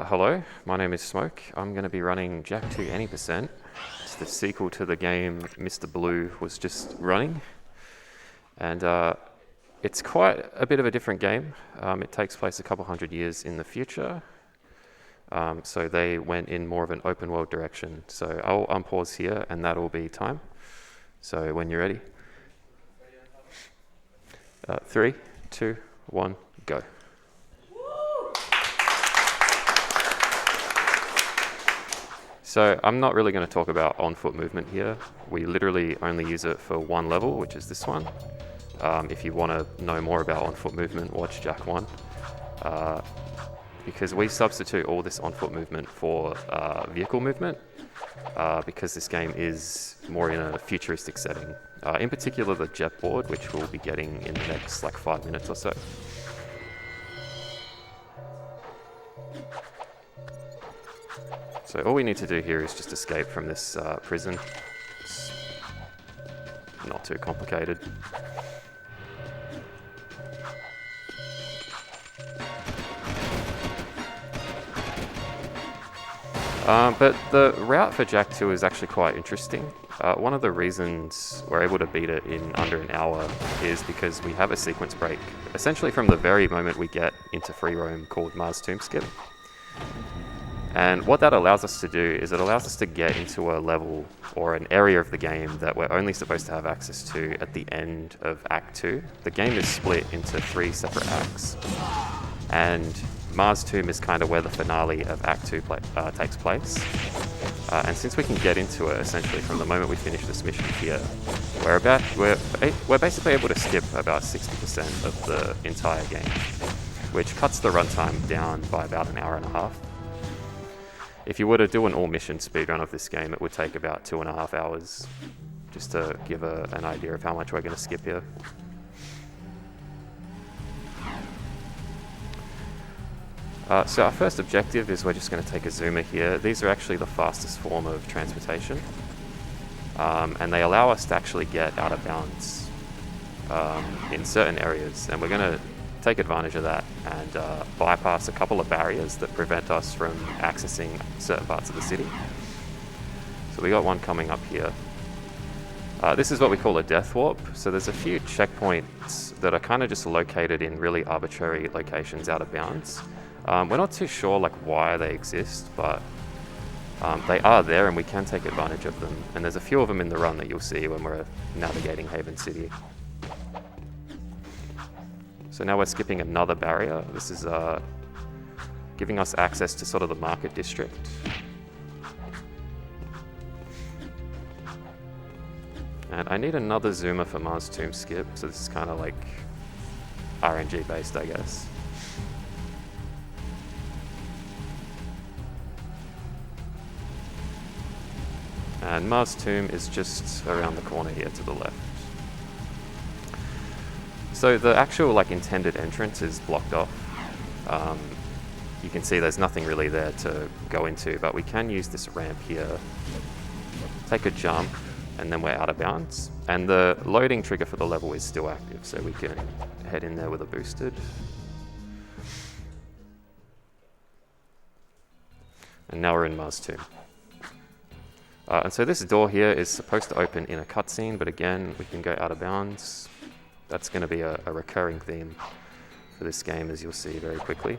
Hello, my name is Smoke. I'm going to be running Jak II Any%. It's the sequel to the game Mr. Blue was just running. And it's quite a bit of a different game. It takes place a couple hundred years in the future. So they went in more of an open world direction. So I'll unpause here and that'll be time. So when you're ready. 3, 2, 1, go. So I'm not really going to talk about on-foot movement here. We literally only use it for one level, which is this one. If you want to know more about on-foot movement, watch Jak I. Because we substitute all this on-foot movement for vehicle movement, because this game is more in a futuristic setting. In particular, the jet board, which we'll be getting in the next 5 minutes or so. So all we need to do here is just escape from this prison. It's not too complicated. But the route for Jak II is actually quite interesting. One of the reasons we're able to beat it in under an hour is because we have a sequence break, essentially from the very moment we get into free roam, called Mars Tomb Skip. And what that allows us to do is it allows us to get into a level or an area of the game that we're only supposed to have access to at the end of Act 2. The game is split into 3 separate acts, and Mars Tomb is kind of where the finale of Act 2 takes place. And since we can get into it essentially from the moment we finish this mission here, we're basically able to skip about 60% of the entire game, which cuts the runtime down by about an hour and a half. If you were to do an all-mission speedrun of this game, it would take about 2.5 hours, just to give an idea of how much we're going to skip here. So our first objective is we're just going to take a zoomer here. These are actually the fastest form of transportation, and they allow us to actually get out of bounds in certain areas, and we're going to take advantage of that and bypass a couple of barriers that prevent us from accessing certain parts of the city. So we got one coming up here. This is what we call a death warp. So there's a few checkpoints that are kind of just located in really arbitrary locations out of bounds. We're not too sure why they exist, but they are there and we can take advantage of them. And there's a few of them in the run that you'll see when we're navigating Haven City. So now we're skipping another barrier. This is giving us access to sort of the market district. And I need another zoomer for Mars Tomb Skip, so this is kind of RNG based, I guess. And Mars Tomb is just around the corner here to the left. So the actual intended entrance is blocked off. You can see there's nothing really there to go into, but we can use this ramp here, take a jump, and then we're out of bounds. And the loading trigger for the level is still active, so we can head in there with a boosted. And now we're in Mars Tomb. And so this door here is supposed to open in a cutscene, but again, we can go out of bounds. That's going to be a recurring theme for this game, as you'll see very quickly.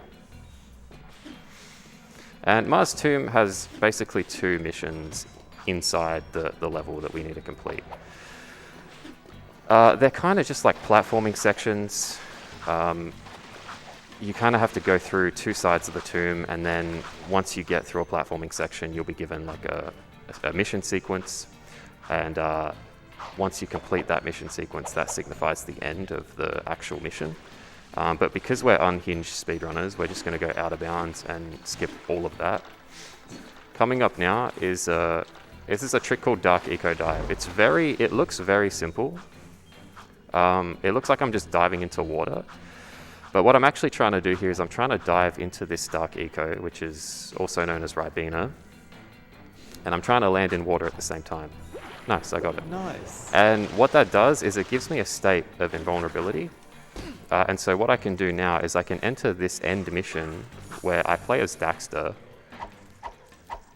And Mars Tomb has basically 2 missions inside the level that we need to complete. They're kind of just like platforming sections. You kind of have to go through 2 sides of the tomb, and then once you get through a platforming section, you'll be given a mission sequence, and once you complete that mission sequence, that signifies the end of the actual mission. But because we're unhinged speedrunners, we're just going to go out of bounds and skip all of that. Coming up now is this is a trick called Dark Eco Dive. It looks very simple. It looks like I'm just diving into water. But what I'm actually trying to do here is I'm trying to dive into this Dark Eco, which is also known as Ribena. And I'm trying to land in water at the same time. Nice, I got it. Nice. And what that does is it gives me a state of invulnerability. And so what I can do now is I can enter this end mission where I play as Daxter,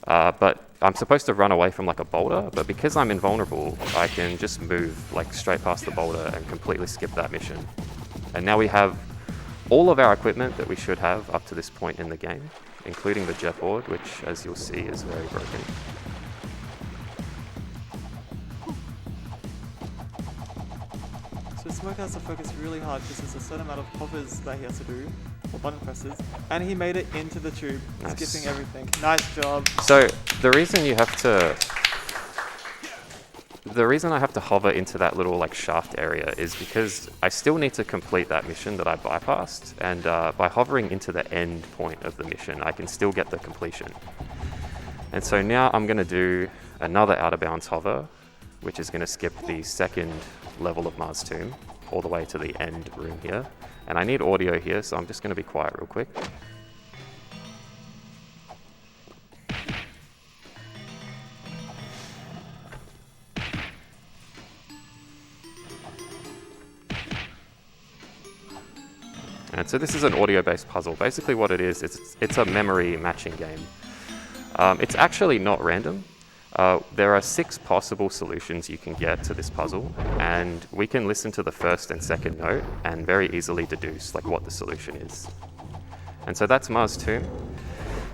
but I'm supposed to run away from like a boulder, but because I'm invulnerable, I can just move like straight past the boulder and completely skip that mission. And now we have all of our equipment that we should have up to this point in the game, including the jet board, which as you'll see is very broken. So Smoker has to focus really hard because there's a certain amount of hovers that he has to do, or button presses, and he made it into the tube, skipping everything. Nice job. So the reason I have to hover into that little like shaft area is because I still need to complete that mission that I bypassed, and by hovering into the end point of the mission, I can still get the completion. And so now I'm going to do another out of bounds hover, which is going to skip the second level of Mars Tomb all the way to the end room here. And I need audio here, so I'm just going to be quiet real quick. And so this is an audio-based puzzle. Basically what it is, it's a memory matching game. It's actually not random. There are 6 possible solutions you can get to this puzzle, and we can listen to the first and second note and very easily deduce like what the solution is. And so that's Mars Tomb.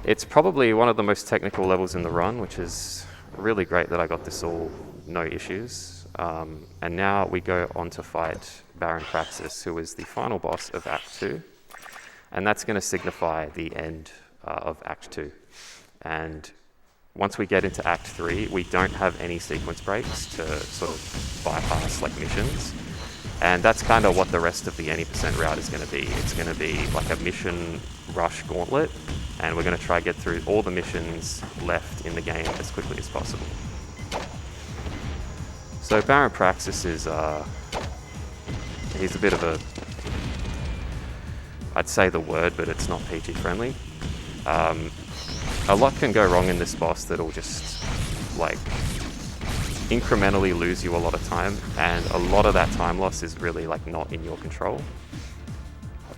It's probably one of the most technical levels in the run, which is really great that I got this all no issues. And now we go on to fight Baron Praxis, who is the final boss of Act 2. And that's going to signify the end of Act 2. And once we get into Act 3, we don't have any sequence breaks to sort of bypass like missions. And that's kind of what the rest of the any percent route is going to be. It's going to be like a mission rush gauntlet, and we're going to try to get through all the missions left in the game as quickly as possible. So Baron Praxis is, he's a bit of a, I'd say the word, but it's not PG friendly. A lot can go wrong in this boss that'll just like incrementally lose you a lot of time, and a lot of that time loss is really like not in your control.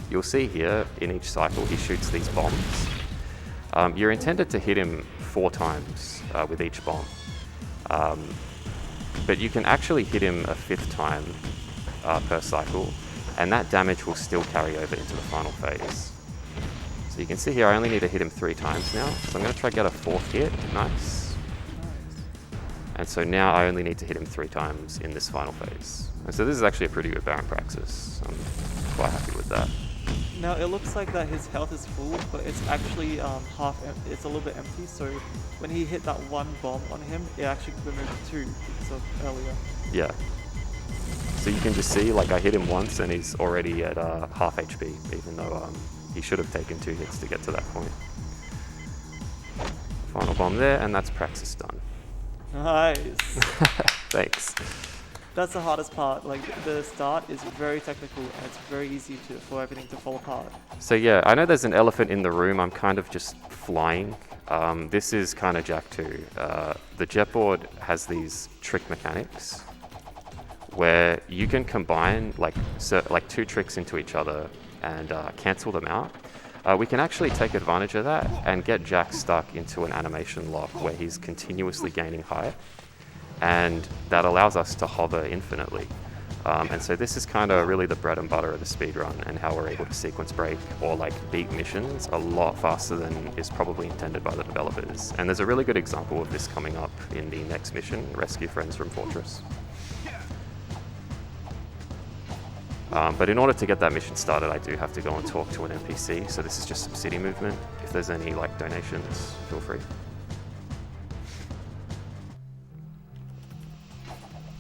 You'll see here in each cycle he shoots these bombs. You're intended to hit him 4 times with each bomb, but you can actually hit him a 5th time per cycle, and that damage will still carry over into the final phase. So you can see here I only need to hit him 3 times now, so I'm going to try to get a 4th hit. Nice. And so now I only need to hit him 3 times in this final phase. And so this is actually a pretty good Baron Praxis. I'm quite happy with that. Now it looks like that his health is full, but it's actually it's a little bit empty. So when he hit that 1 bomb on him, it actually removed 2 because of earlier. Yeah. So you can just see, like I hit him once and he's already at half HP, even though he should have taken 2 hits to get to that point. Final bomb there, and that's Praxis done. Nice. Thanks. That's the hardest part. Like the start is very technical, and it's very easy for everything to fall apart. So yeah, I know there's an elephant in the room. I'm kind of just flying. This is kind of Jak II. The jetboard has these trick mechanics where you can combine like 2 tricks into each other and cancel them out. We can actually take advantage of that and get Jak stuck into an animation lock where he's continuously gaining height, and that allows us to hover infinitely. And so this is kind of really the bread and butter of the speedrun, and how we're able to sequence break or like beat missions a lot faster than is probably intended by the developers. And there's a really good example of this coming up in the next mission, Rescue Friends from Fortress. But in order to get that mission started, I do have to go and talk to an NPC, so this is just some city movement. If there's any like donations, feel free.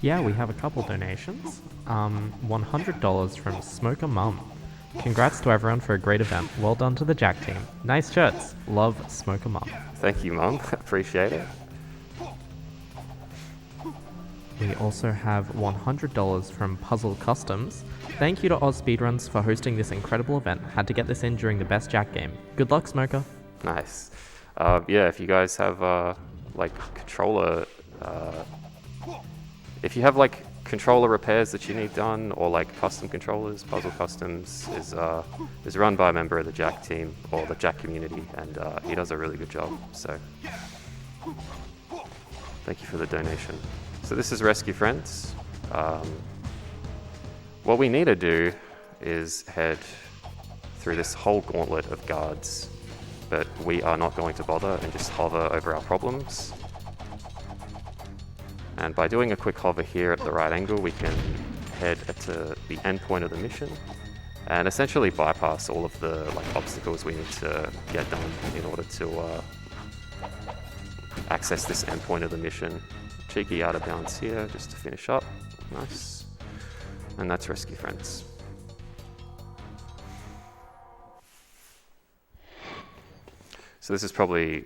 Yeah, we have a couple donations. $100 from Smoker Mum. Congrats to everyone for a great event. Well done to the Jak team. Nice shirts. Love, Smoker Mum. Thank you, Mum. Appreciate it. We also have $100 from Puzzle Customs. Thank you to AusSpeedruns for hosting this incredible event. Had to get this in during the best Jak game. Good luck, Smoker. Nice. Yeah, if you guys have like controller, if you have like controller repairs that you need done, or like custom controllers, Puzzle Customs is run by a member of the Jak team or the Jak community, and he does a really good job. So thank you for the donation. So this is Rescue Friends. What we need to do is head through this whole gauntlet of guards, but we are not going to bother and just hover over our problems. And by doing a quick hover here at the right angle, we can head to the end point of the mission and essentially bypass all of the obstacles we need to get done in order to access this end point of the mission. Cheeky out of bounds here just to finish up. Nice. And that's Rescue Friends. So this is probably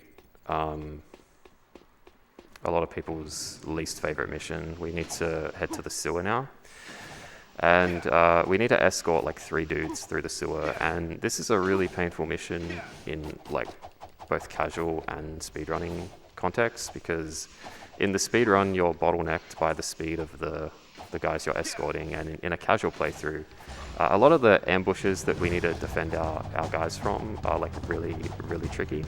a lot of people's least favorite mission. We need to head to the sewer now. And we need to escort like 3 dudes through the sewer. And this is a really painful mission in like both casual and speedrunning contexts, because in the speedrun, you're bottlenecked by the speed of the guys you're escorting. And in a casual playthrough, a lot of the ambushes that we need to defend our guys from are like really, really tricky.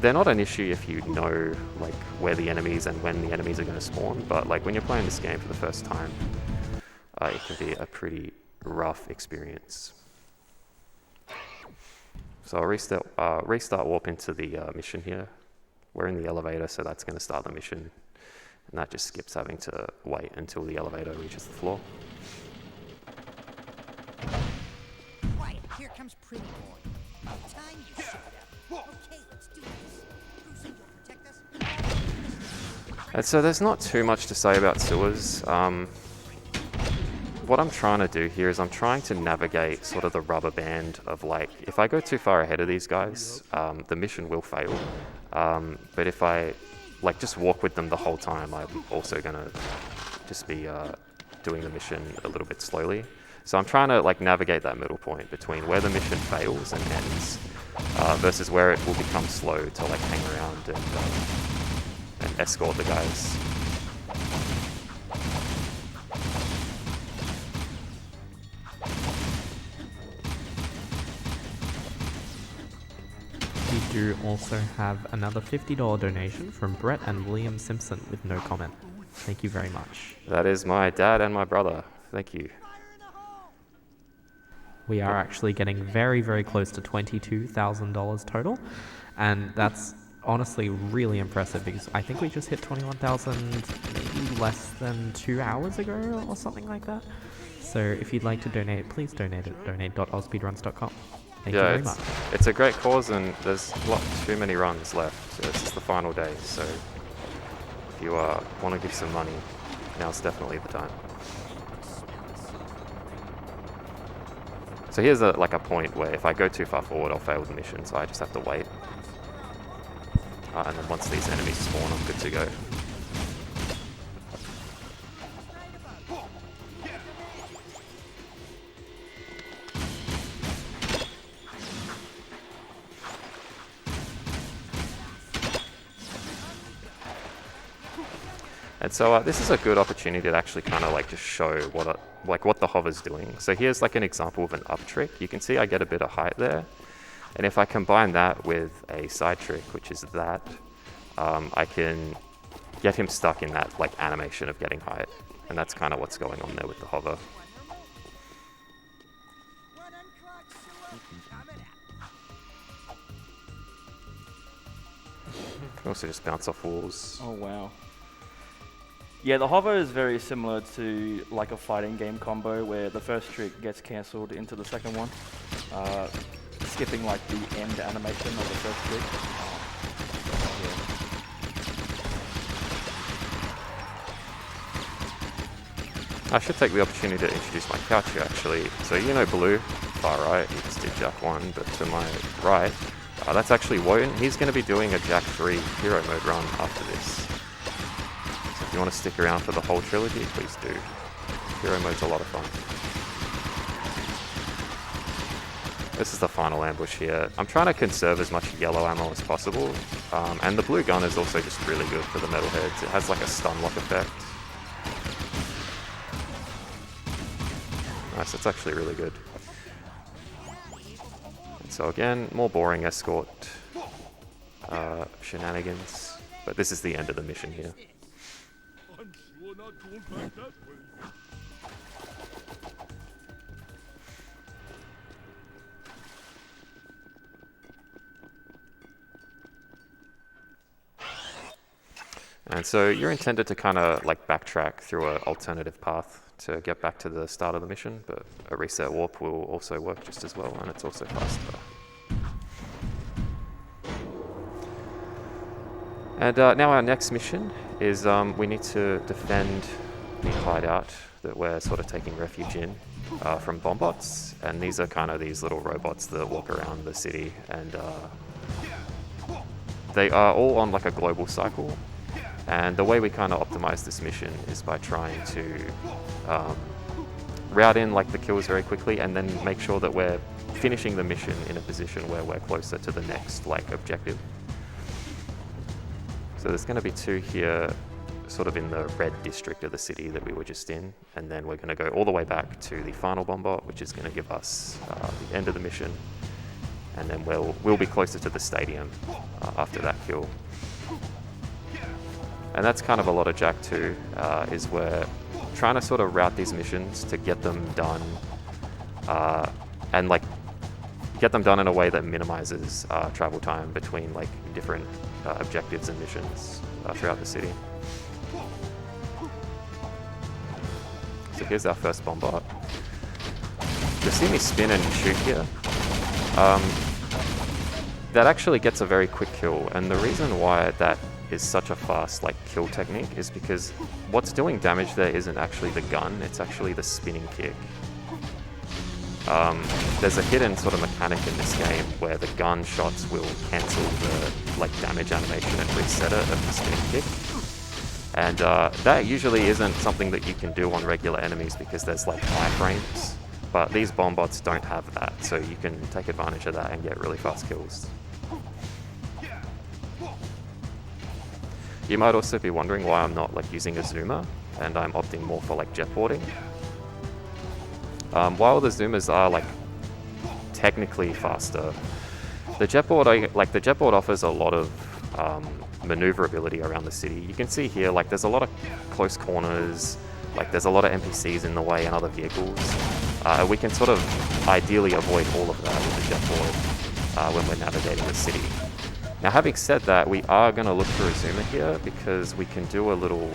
They're not an issue if you know like where the enemies and when the enemies are going to spawn, but like when you're playing this game for the first time, it can be a pretty rough experience. So I'll restart warp into the mission here. We're in the elevator, so that's going to start the mission, and that just skips having to wait until the elevator reaches the floor. Quiet, here comes Pretty Boy. Time you showed up. Okay, let's do this. Bruce, you'll protect us? And so there's not too much to say about sewers. What I'm trying to do here is I'm trying to navigate sort of the rubber band of like, if I go too far ahead of these guys, the mission will fail. But if I like just walk with them the whole time, I'm also gonna just be doing the mission a little bit slowly. So I'm trying to like navigate that middle point between where the mission fails and ends, versus where it will become slow to like hang around and escort the guys. We do also have another $50 donation from Brett and William Simpson with no comment. Thank you very much. That is my dad and my brother. Thank you. We are actually getting very, very close to $22,000 total, and that's honestly really impressive because I think we just hit 21,000 maybe less than 2 hours ago or something like that. So if you'd like to donate, please donate at donate.ausspeedruns.com. Thank you very much. It's a great cause, and there's not too many runs left. So this is the final day, so if you want to give some money, now's definitely the time. So here's a point where if I go too far forward, I'll fail the mission, so I just have to wait. And then once these enemies spawn, I'm good to go. And so this is a good opportunity to actually kind of like just show what the hover's doing. So here's like an example of an up trick. You can see I get a bit of height there. And if I combine that with a side trick, which is that, I can get him stuck in that like animation of getting height. And that's kind of what's going on there with the hover. You can also just bounce off walls. Oh wow. Yeah, the hover is very similar to like a fighting game combo where the first trick gets cancelled into the second one, skipping like the end animation of the first trick. I should take the opportunity to introduce my couch here actually. So you know Blue, far right, he just did Jak 1, but to my right, that's actually Wotan. He's going to be doing a Jak 3 hero mode run after this. If you want to stick around for the whole trilogy, please do. Hero mode's a lot of fun. This is the final ambush here. I'm trying to conserve as much yellow ammo as possible, and the blue gun is also just really good for the metalheads. It has like a stun lock effect. Nice, that's actually really good. And so again, more boring escort shenanigans, but this is the end of the mission here. I'm sure not going back that way. And so you're intended to kind of like backtrack through an alternative path to get back to the start of the mission, but a reset warp will also work just as well, and it's also faster. And now our next mission is we need to defend the hideout that we're sort of taking refuge in from bombots, and these are kind of these little robots that walk around the city, and they are all on like a global cycle. And the way we kind of optimize this mission is by trying to route in like the kills very quickly, and then make sure that we're finishing the mission in a position where we're closer to the next like objective. So there's going to be 2 here, sort of in the red district of the city that we were just in, and then we're going to go all the way back to the final bombot, which is going to give us the end of the mission, and then we'll be closer to the stadium after that kill. And that's kind of a lot of Jak II, is we're trying to sort of route these missions to get them done, and like get them done in a way that minimizes travel time between like different objectives and missions throughout the city. So here's our first bombot. You'll see me spin and shoot here. That actually gets a very quick kill, and the reason why that is such a fast like kill technique is because what's doing damage there isn't actually the gun, it's actually the spinning kick. There's a hidden sort of mechanic in this game where the gun shots will cancel the like damage animation and reset it of the spinning kick. And that usually isn't something that you can do on regular enemies because there's like iframes, but these bombots don't have that, so you can take advantage of that and get really fast kills. You might also be wondering why I'm not like using a zoomer and I'm opting more for like jetboarding. While the zoomers are like technically faster, the jetboard offers a lot of maneuverability around the city. You can see here like there's a lot of close corners, like there's a lot of NPCs in the way and other vehicles. We can sort of ideally avoid all of that with the jetboard when we're navigating the city. Now, having said that, we are going to look for a zoomer here because we can do a little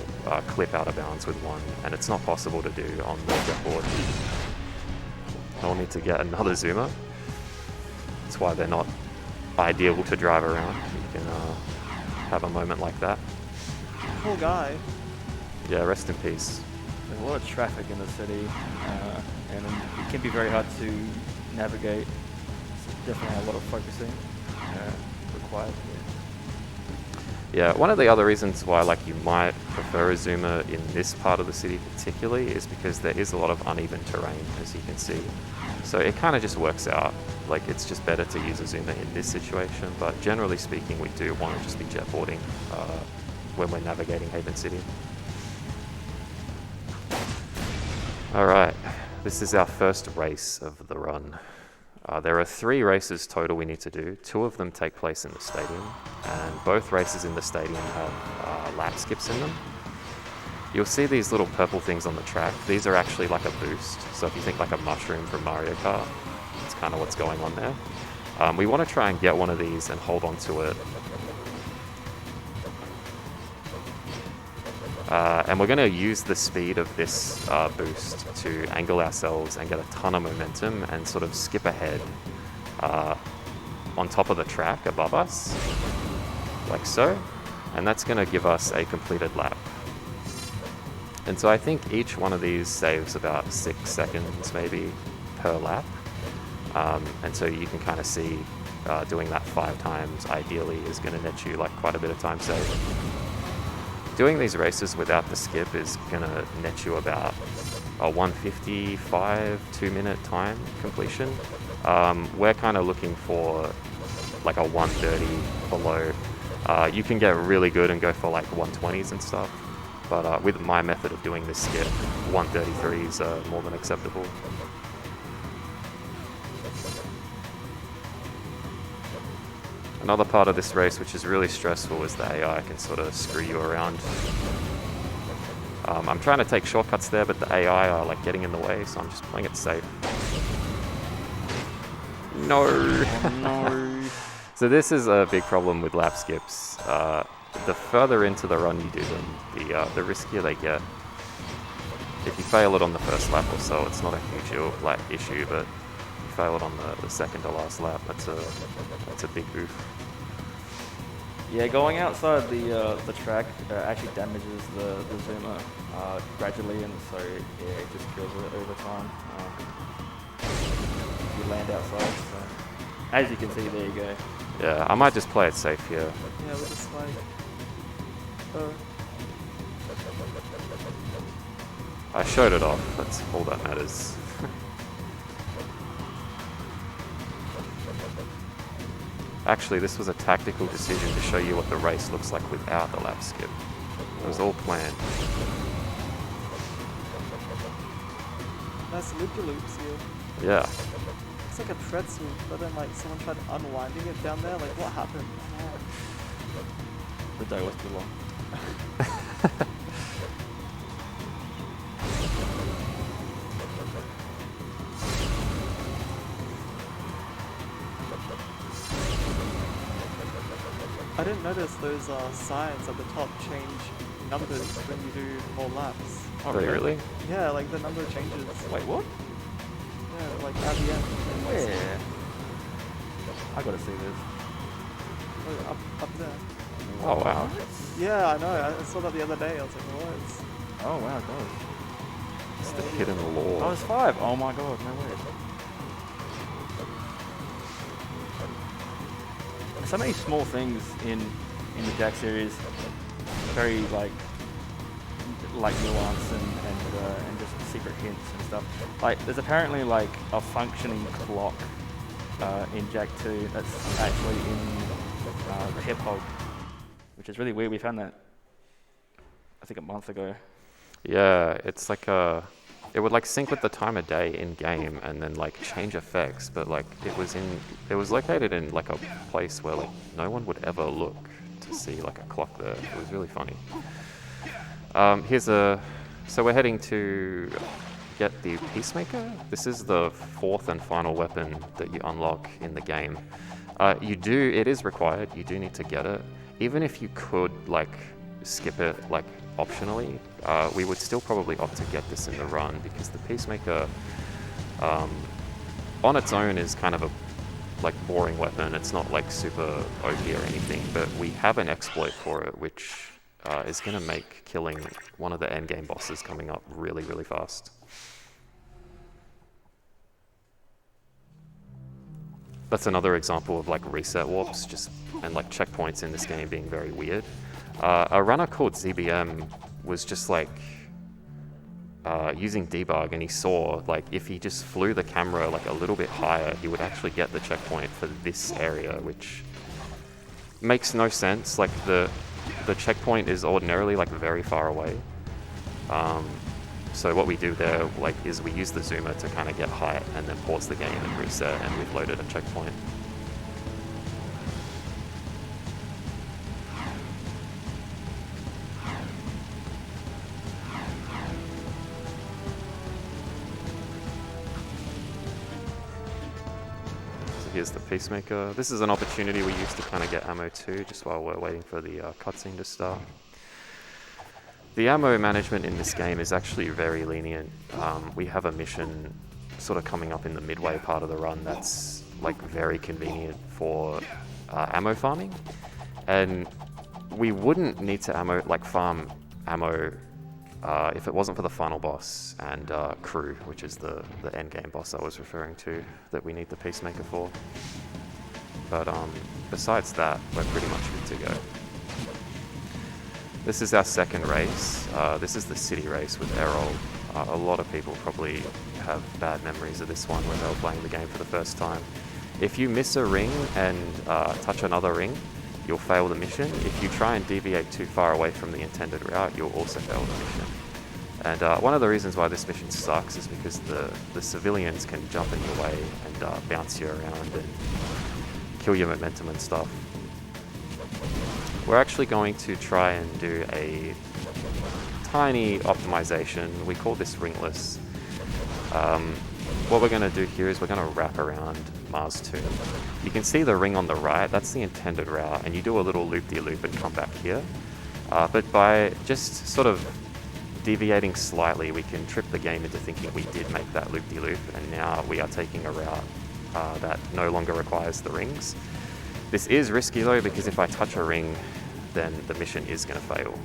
clip out of bounds with one, and it's not possible to do on the jetboard. I'll need to get another zoomer. That's why they're not ideal to drive around. You can have a moment like that. Poor guy. Yeah, rest in peace. There's a lot of traffic in the city, and it can be very hard to navigate. It's definitely a lot of focusing required. Yeah, one of the other reasons why like you might prefer a zoomer in this part of the city particularly is because there is a lot of uneven terrain, as you can see. So it kind of just works out. Like it's just better to use a zoomer in this situation, but generally speaking, we do want to just be jetboarding when we're navigating Haven City. All right, this is our first race of the run. There are 3 races total we need to do. 2 of them take place in the stadium, and both races in the stadium have lap skips in them. You'll see these little purple things on the track. These are actually like a boost. So if you think like a mushroom from Mario Kart, that's kind of what's going on there. We want to try and get one of these and hold on to it. And we're going to use the speed of this boost to angle ourselves and get a ton of momentum and sort of skip ahead on top of the track above us, like so. And that's going to give us a completed lap. And so I think each one of these saves about 6 seconds maybe per lap. And so you can kind of see doing that 5 times ideally is going to net you like quite a bit of time saved. Doing these races without the skip is going to net you about a 155 2-minute time completion. We're kind of looking for like a 130 below. You can get really good and go for like 120s and stuff. but with my method of doing this skip, 133 is more than acceptable. Another part of this race which is really stressful is the AI can sort of screw you around. I'm trying to take shortcuts there, but the AI are like getting in the way, so I'm just playing it safe. No! No. So this is a big problem with lap skips. The further into the run you do them, the riskier they get. If you fail it on the first lap or so, it's not a huge issue, but if you fail it on the second to last lap, that's a big oof. Yeah, going outside the track actually damages the zoomer gradually, and so yeah, it just kills it over time. If you land outside, so as you can see, there you go. Yeah, I might just play it safe here. Yeah, with the slide. Oh. I showed it off, that's all that matters. Actually, this was a tactical decision to show you what the race looks like without the lap skip. It was all planned. Nice loop-de-loops here. Yeah. It's like a pretzel, but then like someone tried unwinding it down there. Like what happened? The day was too long. I didn't notice those signs at the top change numbers when you do more laps. Oh, really? Yeah, like the number changes. Wait, what? Yeah, like at the end. Where? I gotta see this. Oh, up there. Oh, wow. Yeah, I know. I saw that the other day. I was like, what? Oh wow, God. It's the hidden lore. I was 5. Oh my God, no way. So many small things in the Jak series, very like nuance and just secret hints and stuff. Like there's apparently like a functioning clock in Jak II that's actually in the hip hog, which is really weird. We found that I think a month ago. Yeah, it's like it would like sync with the time of day in game and then like change effects, but like it was located in like a place where like no one would ever look to see like a clock there. It was really funny. So we're heading to get the Peacemaker. This is the 4th and final weapon that you unlock in the game. It is required, you do need to get it. Even if you could like skip it like optionally, we would still probably opt to get this in the run because the Peacemaker on its own is kind of a like boring weapon. It's not like super OP or anything, but we have an exploit for it which is going to make killing one of the endgame bosses coming up really, really fast. That's another example of like reset warps and like checkpoints in this game being very weird. A runner called ZBM was just like using debug, and he saw like if he just flew the camera like a little bit higher, he would actually get the checkpoint for this area, which makes no sense. Like the checkpoint is ordinarily like very far away. So what we do there like is we use the zoomer to kind of get height and then pause the game and reset, and we've loaded a checkpoint. Here's the Peacemaker. This is an opportunity we use to kind of get ammo too, just while we're waiting for the cutscene to start. The ammo management in this game is actually very lenient. We have a mission sort of coming up in the midway part of the run that's like very convenient for ammo farming, and we wouldn't need to farm ammo if it wasn't for the final boss and crew, which is the end game boss I was referring to, that we need the Peacemaker for. But besides that, we're pretty much good to go. This is our second race. This is the city race with Errol. A lot of people probably have bad memories of this one when they were playing the game for the first time. If you miss a ring and touch another ring, you'll fail the mission. If you try and deviate too far away from the intended route, you'll also fail the mission. And one of the reasons why this mission sucks is because the civilians can jump in your way and bounce you around and kill your momentum and stuff. We're actually going to try and do a tiny optimization. We call this ringless. What we're going to do here is we're going to wrap around Mars 2. You can see the ring on the right, that's the intended route, and you do a little loop-de-loop and come back here. But by just sort of deviating slightly, we can trick the game into thinking we did make that loop-de-loop, and now we are taking a route that no longer requires the rings. This is risky though, because if I touch a ring, then the mission is going to fail.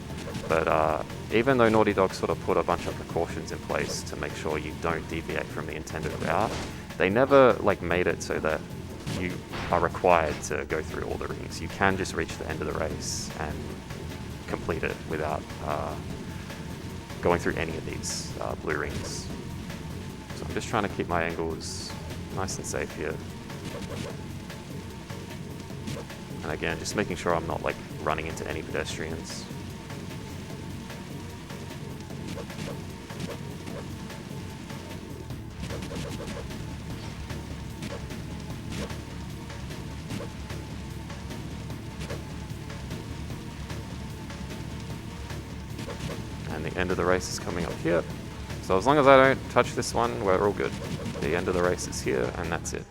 But even though Naughty Dog sort of put a bunch of precautions in place to make sure you don't deviate from the intended route, they never made it so that you are required to go through all the rings. You can just reach the end of the race and complete it without going through any of these blue rings. So I'm just trying to keep my angles nice and safe here. And again, just making sure I'm not running into any pedestrians. And the end of the race is coming up here. So as long as I don't touch this one, we're all good. The end of the race is here, and that's it.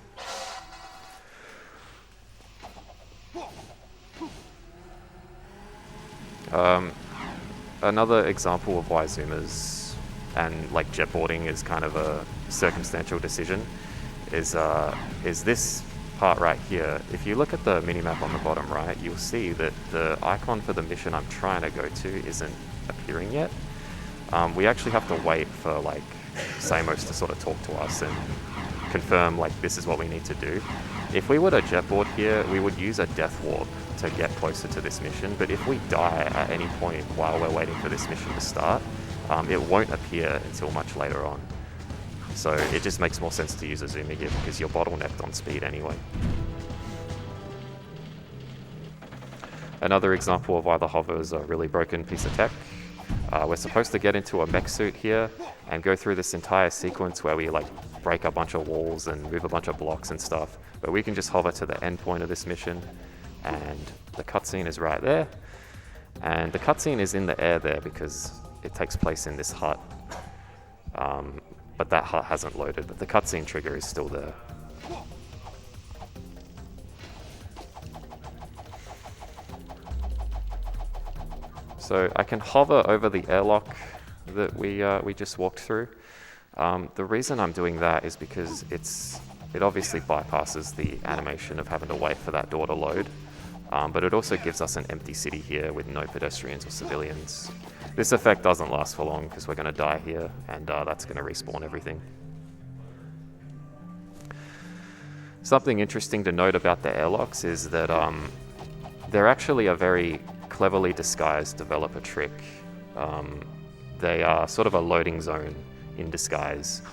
Another example of why zoomers and jetboarding is kind of a circumstantial decision is this part right here. If you look at the minimap on the bottom right, you'll see that the icon for the mission I'm trying to go to isn't appearing yet. We actually have to wait for Samos to sort of talk to us and confirm this is what we need to do. If we were to jetboard here, we would use a death warp to get closer to this mission, but if we die at any point while we're waiting for this mission to start, it won't appear until much later on. So it just makes more sense to use a zoomer here because you're bottlenecked on speed anyway. Another example of why the hover is a really broken piece of tech. We're supposed to get into a mech suit here and go through this entire sequence where we break a bunch of walls and move a bunch of blocks and stuff, but we can just hover to the end point of this mission, and the cutscene is right there. And the cutscene is in the air there because it takes place in this hut, but that hut hasn't loaded, but the cutscene trigger is still there. So I can hover over the airlock that we just walked through. The reason I'm doing that is because it obviously bypasses the animation of having to wait for that door to load, but it also gives us an empty city here with no pedestrians or civilians. This effect doesn't last for long because we're going to die here, and that's going to respawn everything. Something interesting to note about the airlocks is that they're actually a very cleverly disguised developer trick. They are sort of a loading zone in disguise.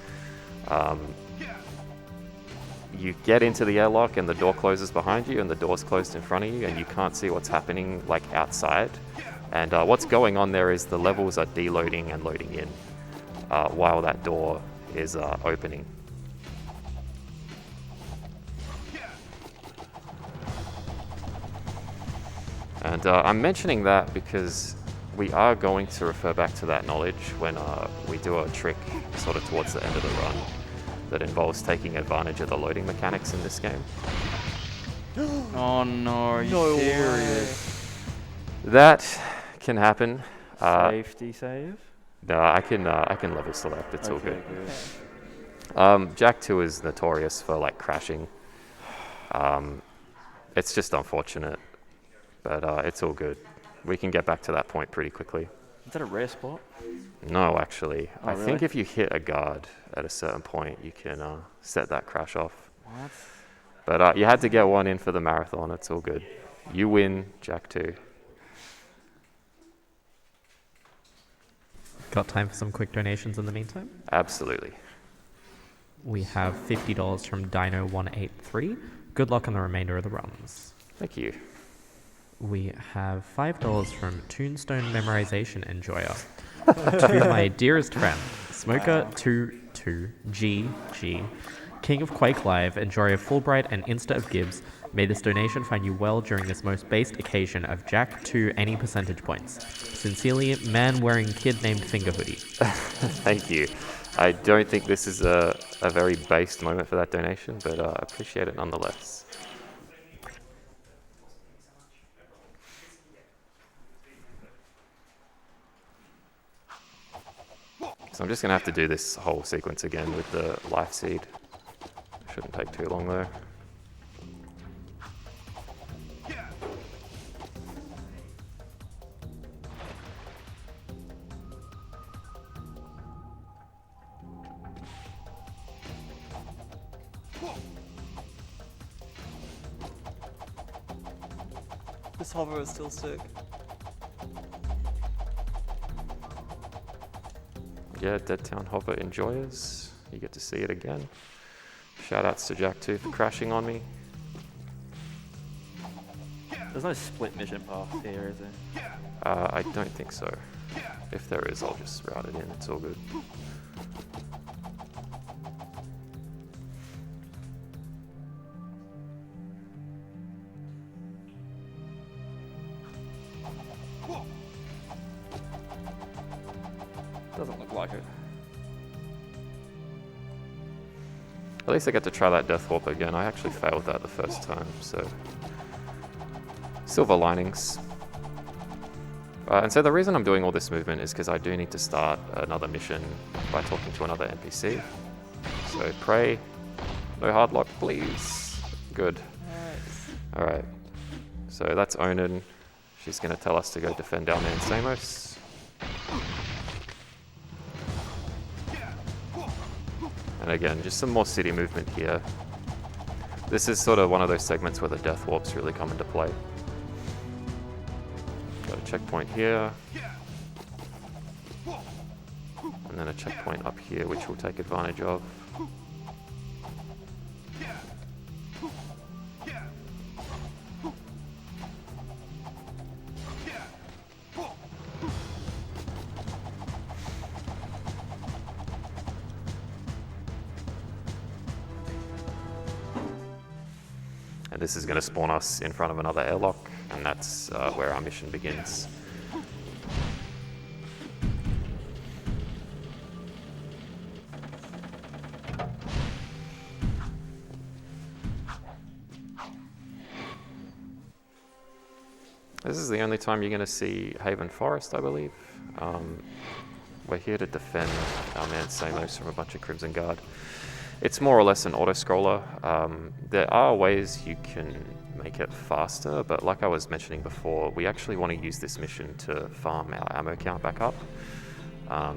You get into the airlock and the door closes behind you and the door's closed in front of you and you can't see what's happening outside. And what's going on there is the levels are deloading and loading in while that door is opening. And I'm mentioning that because we are going to refer back to that knowledge when we do a trick sort of towards the end of the run that involves taking advantage of the loading mechanics in this game. Oh no, are you No serious? That can happen. Safety save? No, I can level select. It's all Okay, good. Jak II is notorious for crashing. It's just unfortunate, but it's all good. We can get back to that point pretty quickly. Is that a rare spot? No, actually. Oh, I think really? if you hit a guard at a certain point, you can set that crash off. What? But you had to get one in for the marathon. It's all good. You win, Jak II. Got time for some quick donations in the meantime? Absolutely. We have $50 from Dino183. Good luck on the remainder of the runs. Thank you. we have $5 from Tombstone Memorization Enjoyer. To my dearest friend, Smoker22GG, King of Quake Live, enjoyer of Fulbright and Insta of Gibbs, may this donation find you well during this most based occasion of Jak II any percentage points. Sincerely, man wearing kid named Finger Hoodie. Thank you. I don't think this is a very based moment for that donation, but I appreciate it nonetheless. So I'm just going to have to do this whole sequence again with the life seed. Shouldn't take too long though. This hover is still sick. Yeah, Deadtown Hover enjoyers. You get to see it again. Shoutouts to Jak II for crashing on me. There's no split mission path here, is there? I don't think so. If there is, I'll just route it in. It's all good. Doesn't look like it. At least I get to try that Death Warp again. I actually failed that the first time, so... Silver linings. And so the reason I'm doing all this movement is because I do need to start another mission by talking to another NPC. So pray, no hard lock, please. Good. Nice. Alright. So that's Onan. She's going to tell us to go defend our man Samos. And again, just some more city movement here. This is sort of one of those segments where the Death Warps really come into play. Got a checkpoint here. And then a checkpoint up here, which we'll take advantage of. And this is going to spawn us in front of another airlock, and that's where our mission begins. This is the only time you're going to see Haven Forest, I believe. We're here to defend our man Samos from a bunch of Crimson Guard. It's more or less an auto-scroller. There are ways you can make it faster, but like I was mentioning before, we actually want to use this mission to farm our ammo count back up,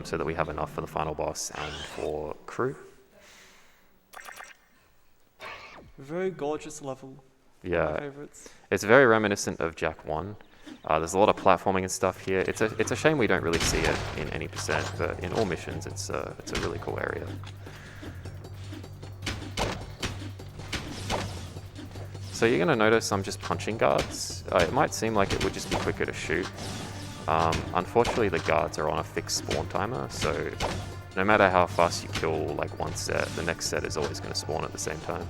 so that we have enough for the final boss and for crew. Very gorgeous level. Yeah, My favorites. it's very reminiscent of Jak I. There's a lot of platforming and stuff here. It's a shame we don't really see it in any percent, but in all missions, it's a really cool area. So you're going to notice I'm just punching guards. It might seem like it would just be quicker to shoot. Unfortunately, the guards are on a fixed spawn timer, so no matter how fast you kill like one set, the next set is always going to spawn at the same time.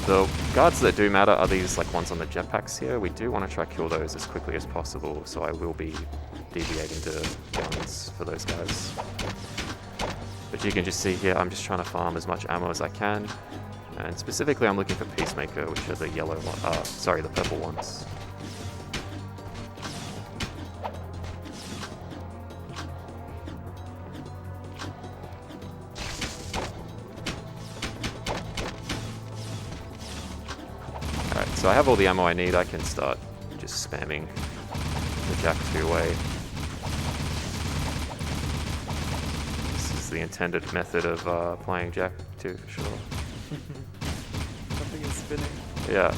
The guards that do matter are these like ones on the jetpacks here. We do want to try to kill those as quickly as possible, so I will be deviating to guns for those guys. But you can just see here, I'm just trying to farm as much ammo as I can. And specifically, I'm looking for Peacemaker, which are the yellow one, sorry, the purple ones. Alright, so I have all the ammo I need. I can start just spamming the Jak II way. The intended method of playing Jak II, for sure. Something is spinning. Yeah.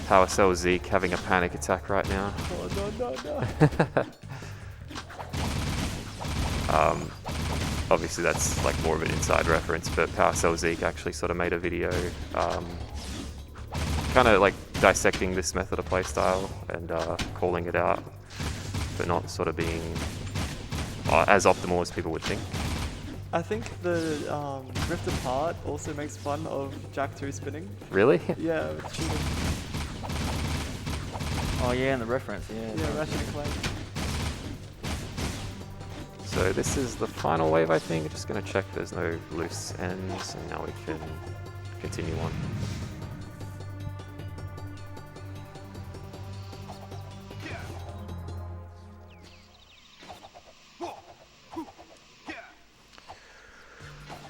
Power Cell Zeke having a panic attack right now. Oh no no no. obviously that's like more of an inside reference, but PowerCell Zeke actually sort of made a video kind of like dissecting this method of playstyle and calling it out for not sort of being as optimal as people would think. I think the Rift Apart also makes fun of Jak II spinning. Really? Yeah, with cheating. Oh yeah, and the reference, yeah. Yeah, Ratchet and Clank. So this is the final wave, I think. Just going to check there's no loose ends, and now we can continue on.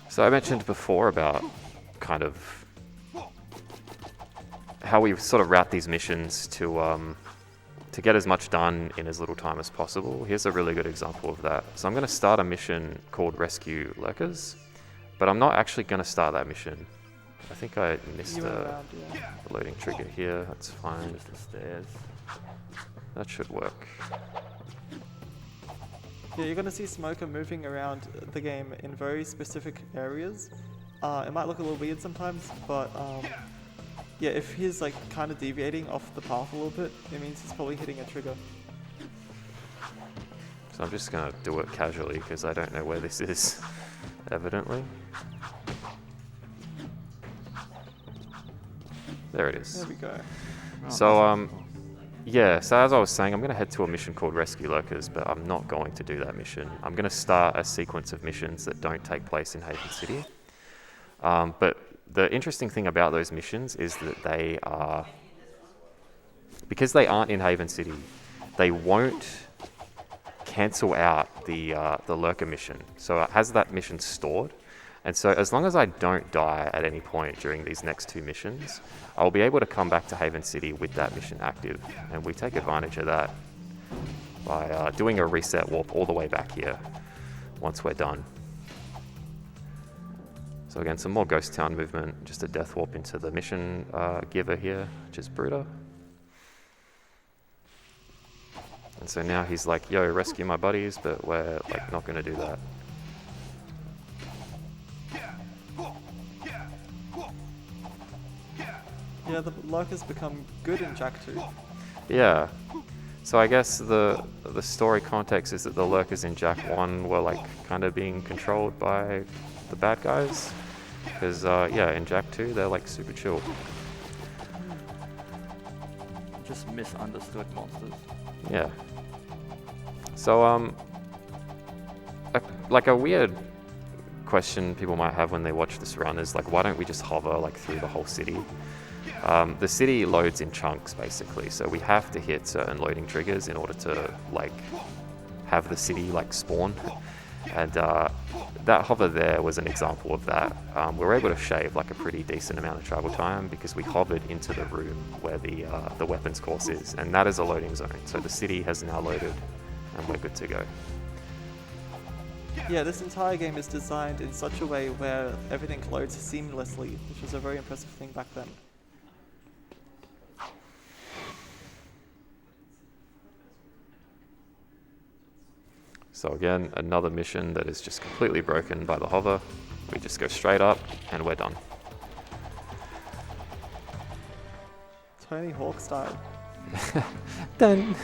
So I mentioned before about kind of how we sort of route these missions to get as much done in as little time as possible. Here's a really good example of that. So I'm going to start a mission called Rescue Lurkers, but I'm not actually going to start that mission. I think I missed a loading trigger here. That's fine. Just the stairs. That should work. Yeah, you're gonna see Smoker moving around the game in very specific areas. It might look a little weird sometimes, but yeah, if he's like kind of deviating off the path a little bit, it means he's probably hitting a trigger. So I'm just going to do it casually because I don't know where this is, evidently. There it is. There we go. So, yeah, so as I was saying, I'm going to head to a mission called Rescue Lurkers, but I'm not going to do that mission. I'm going to start a sequence of missions that don't take place in Haven City. But the interesting thing about those missions is that they are, because they aren't in Haven City, they won't cancel out the Lurker mission. So it has that mission stored. And so as long as I don't die at any point during these next two missions, I'll be able to come back to Haven City with that mission active. And we take advantage of that by doing a reset warp all the way back here once we're done. So again, some more Ghost Town movement, just a death warp into the mission giver here, which is Bruder. And so now he's like, yo, rescue my buddies, but we're like not gonna do that. Yeah, the Lurkers become good in Jak II. Yeah. So I guess the story context is that the Lurkers in Jak I were like kind of being controlled by the bad guys. Because yeah, in Jak II they're like super chill. Just misunderstood monsters. Yeah. So like a weird question people might have when they watch this run is like, why don't we just hover like through the whole city? The city loads in chunks basically, so we have to hit certain loading triggers in order to like have the city like spawn. And that hover there was an example of that. We were able to shave like a pretty decent amount of travel time because we hovered into the room where the weapons course is, and that is a loading zone. So the city has now loaded, and we're good to go. Yeah, this entire game is designed in such a way where everything loads seamlessly, which was a very impressive thing back then. So again, another mission that is just completely broken by the hover. We just go straight up and we're done. Tony Hawk style. Done.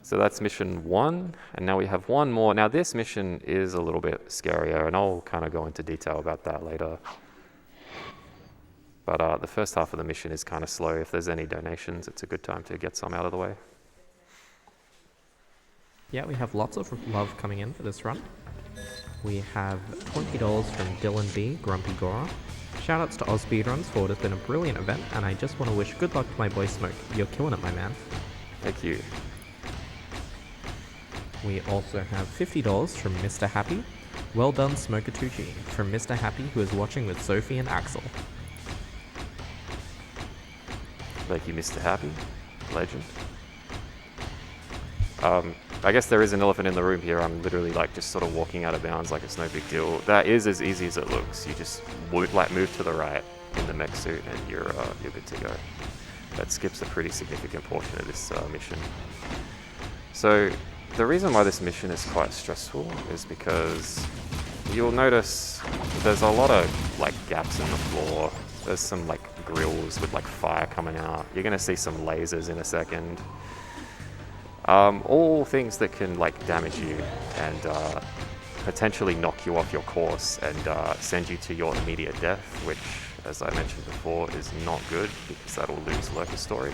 So that's mission 1, and now we have one more. Now this mission is a little bit scarier, and I'll kind of go into detail about that later. But the first half of the mission is kind of slow. If there's any donations, it's a good time to get some out of the way. Yeah, we have lots of love coming in for this run. We have $20 from Dylan B, Grumpy Gora. Shoutouts to AusSpeedruns for what has been a brilliant event, and I just want to wish good luck to my boy Smoke. You're killing it, my man. Thank you. We also have $50 from Mr. Happy. Well done, Smoker 2G, from Mr. Happy, who is watching with Sophie and Axel. Thank you, Mr. Happy. Legend. I guess there is an elephant in the room here. I'm literally like just sort of walking out of bounds like it's no big deal. That is as easy as it looks. You just move to the right in the mech suit and you're good to go. That skips a pretty significant portion of this mission. So the reason why this mission is quite stressful is because you'll notice there's a lot of like gaps in the floor. There's some like grills with like fire coming out. You're gonna see some lasers in a second. All things that can like damage you and potentially knock you off your course and send you to your immediate death, which, as I mentioned before, is not good because that'll lose lurker storage.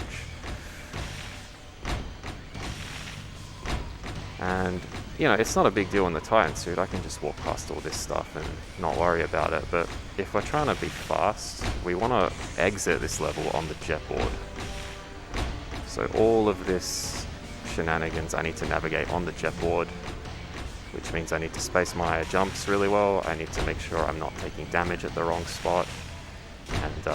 And, you know, it's not a big deal in the Titan suit. I can just walk past all this stuff and not worry about it. But if we're trying to be fast, we want to exit this level on the jet board. So all of this shenanigans I need to navigate on the jet board, which means I need to space my jumps really well. I need to make sure I'm not taking damage at the wrong spot. And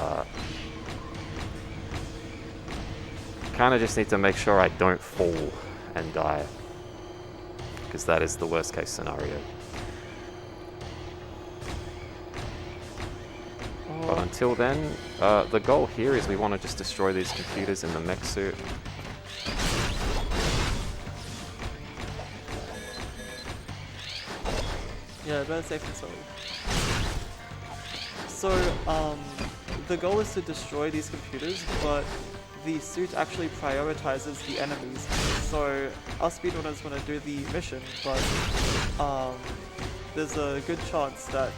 kind of just need to make sure I don't fall and die, because that is the worst case scenario. But until then, the goal here is we want to just destroy these computers in the mech suit. Yeah, better safe than sorry. So, the goal is to destroy these computers, but the suit actually prioritizes the enemies. So, our speedrunners want to do the mission, but there's a good chance that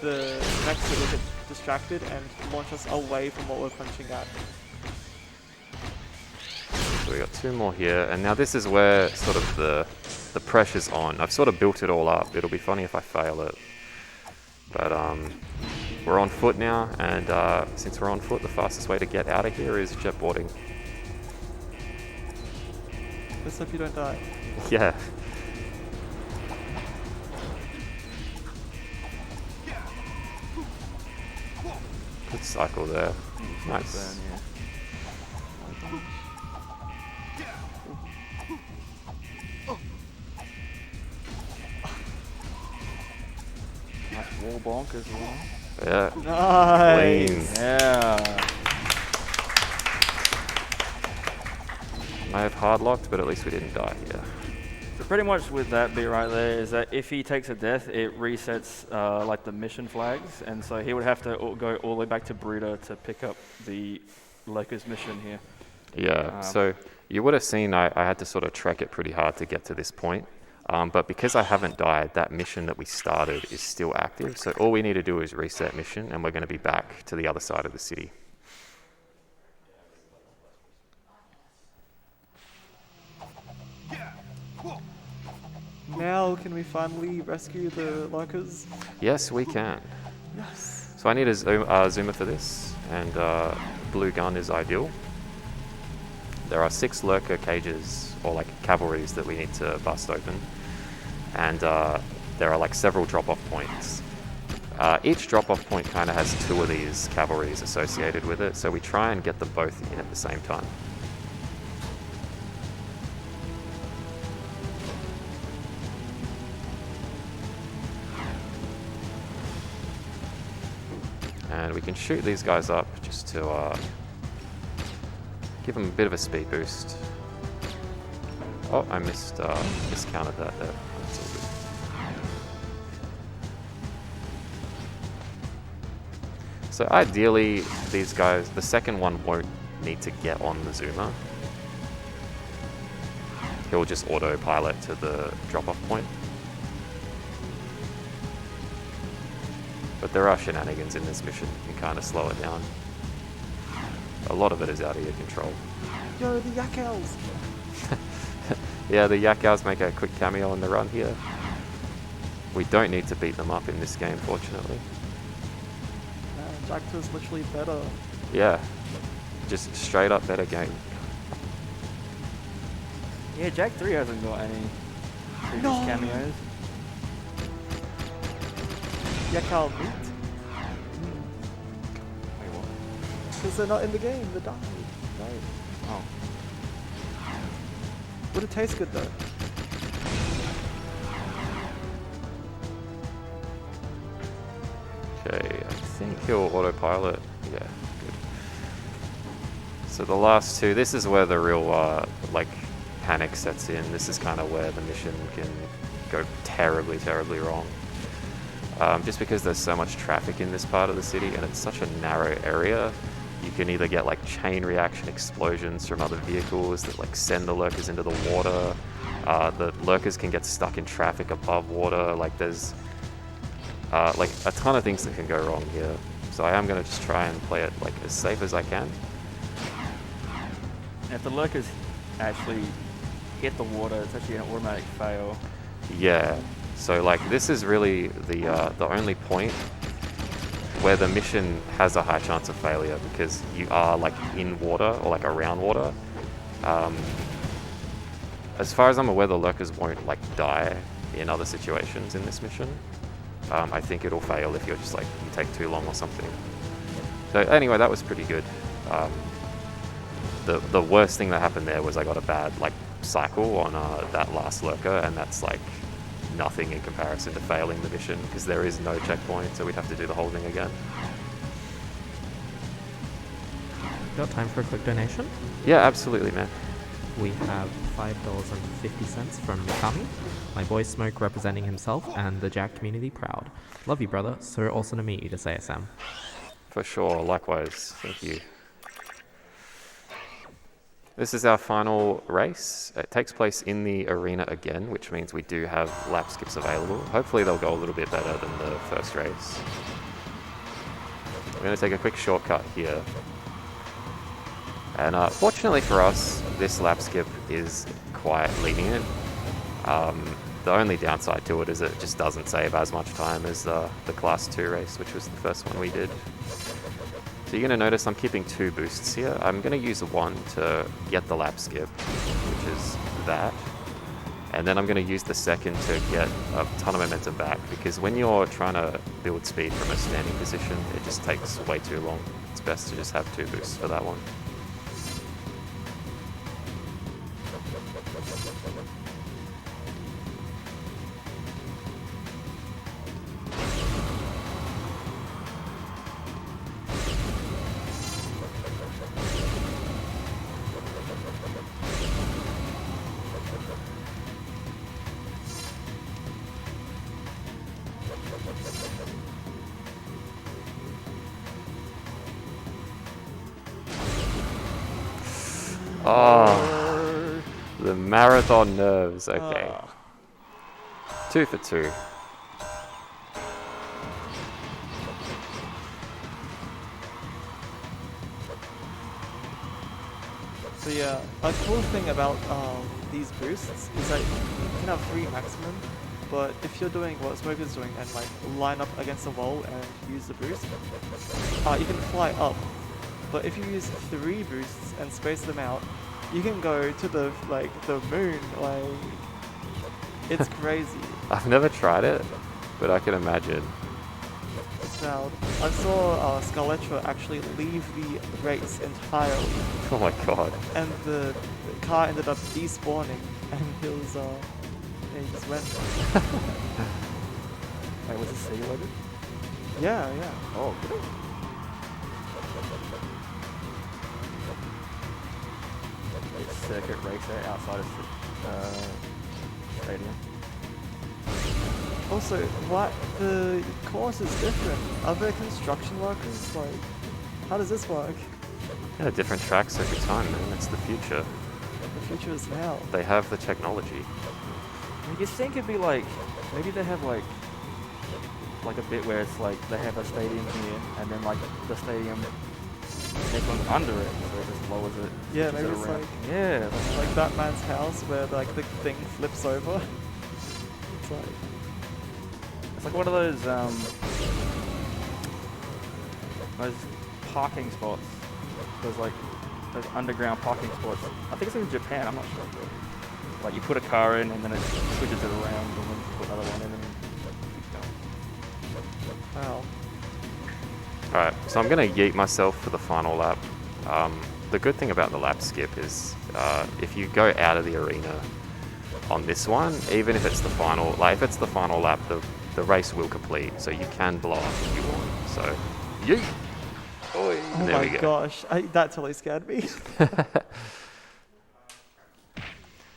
the mech suit will get distracted and launch us away from what we're punching at. So we got two more here, and now this is where sort of the pressure's on. I've sort of built it all up. It'll be funny if I fail it. But we're on foot now, and since we're on foot, the fastest way to get out of here is jetboarding. Let's hope you don't die. Yeah. Good cycle there. Nice. Nice wall bonk as well. Yeah. Nice. Clean. Yeah. May have hard locked, but at least we didn't die here. So pretty much with that bit right there is that if he takes a death, it resets like the mission flags, and so he would have to go all the way back to Bruder to pick up the Locust mission here. Yeah, so you would have seen I had to sort of trek it pretty hard to get to this point. But because I haven't died, that mission that we started is still active. So all we need to do is reset mission, and we're going to be back to the other side of the city. Now can we finally rescue the lurkers? Yes, we can. Yes. So I need a zoomer for this, and blue gun is ideal. There are 6 lurker cages, or like cavalries, that we need to bust open. And there are like several drop-off points. Each drop-off point kind of has 2 of these cavalries associated with it, so we try and get them both in at the same time. And we can shoot these guys up just to give them a bit of a speed boost. Oh, I miscounted that there. That's all good. So ideally, these guys, the second one won't need to get on the zoomer. He'll just autopilot to the drop-off point. But there are shenanigans in this mission. You can kind of slow it down. A lot of it is out of your control. Yo, the yak owls! Yeah, the yak owls make a quick cameo on the run here. We don't need to beat them up in this game, fortunately. Jak II is literally better. Yeah, just straight up better game. Yeah, Jak III hasn't got any previous No. cameos. Yak owl meat? Wait, what? Because they're not in the game, they died. Right. Oh. Would it taste good though? Okay, I think he'll autopilot. Yeah, good. So the last 2, this is where the real like panic sets in. This is kind of where the mission can go terribly, terribly wrong. Just because there's so much traffic in this part of the city and it's such a narrow area, you can either get like chain reaction explosions from other vehicles that like send the lurkers into the water. The lurkers can get stuck in traffic above water. Like there's like a ton of things that can go wrong here. So I am going to just try and play it like as safe as I can. And if the lurkers actually hit the water, it's actually an automatic fail. Yeah. So like this is really the only point where the mission has a high chance of failure, because you are like in water or like around water. As far as I'm aware, the lurkers won't like die in other situations in this mission. I think it'll fail if you're just like, you take too long or something. So anyway, that was pretty good. The worst thing that happened there was I got a bad like cycle on that last lurker, and that's like nothing in comparison to failing the mission, because there is no checkpoint, so we'd have to do the whole thing again. Got time for a quick donation? Yeah, absolutely, man. We have $5.50 from Mikami, my boy Smoke representing himself and the Jack community proud. Love you, brother. So awesome to meet you, to say ASM. For sure, likewise. Thank you. This is our final race. It takes place in the arena again, which means we do have lap skips available. Hopefully they'll go a little bit better than the first race. I'm going to take a quick shortcut here. And fortunately for us, this lap skip is quite lenient. The only downside to it is it just doesn't save as much time as the Class 2 race, which was the first one we did. So you're going to notice I'm keeping 2 boosts here. I'm going to use one to get the lap skip, which is that. And then I'm going to use the second to get a ton of momentum back, because when you're trying to build speed from a standing position, it just takes way too long. It's best to just have 2 boosts for that one. Oh, the marathon nerves. Okay. 2 for 2. So yeah, a cool thing about these boosts is that you can have 3 maximum, but if you're doing what Smoke is doing and like line up against the wall and use the boost, you can fly up. But if you use 3 boosts and space them out, you can go to the moon. Like, it's crazy. I've never tried it, but I can imagine. It's wild. I saw Scarlettra actually leave the race entirely, Oh my god. and the car ended up despawning, and he was he just went. Wait, was it sea loaded? Yeah, yeah. Oh, good. Circuit racer outside of stadium. Also, what the course is different. Are there construction workers? Like, how does this work? Yeah, different tracks every time, man. It's the future. The future is now. They have the technology. You think it'd be like, maybe they have like a bit where it's like they have a stadium here, and then like the stadium next one's under it, so it just lowers it. Yeah, switches maybe it it's around. like Yeah. like Batman's house where like the thing flips over. It's like It's like one of those parking spots. There's like those underground parking spots. I think it's in Japan, I'm not sure. Like you put a car in and then it switches it around, and then you put another one in and keeps going. wow. Alright, so I'm going to yeet myself for the final lap. The good thing about the lap skip is if you go out of the arena on this one, even if it's the final, if it's the final lap, the race will complete, so you can blow up if you want. So, yeet! Oh There my we go. gosh, that totally scared me.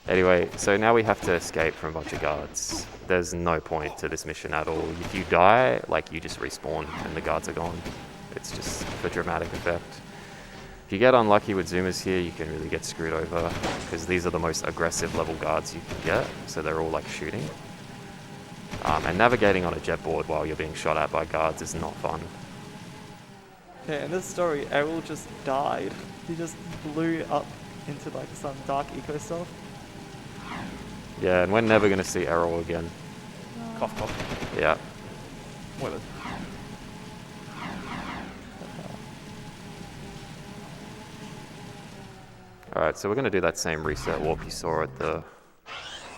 Anyway, so now we have to escape from a bunch of guards. There's no point to this mission at all. If you die, like, you just respawn and the guards are gone. It's just for dramatic effect. If you get unlucky with zoomers here, you can really get screwed over, because these are the most aggressive level guards you can get, so they're all like shooting. And navigating on a jet board while you're being shot at by guards is not fun. Okay, in this story, Errol just died. He just blew up into like some dark eco stuff. Yeah, and we're never going to see Errol again. Cough, cough. Yeah. What is? Alright, so we're going to do that same reset warp you saw at the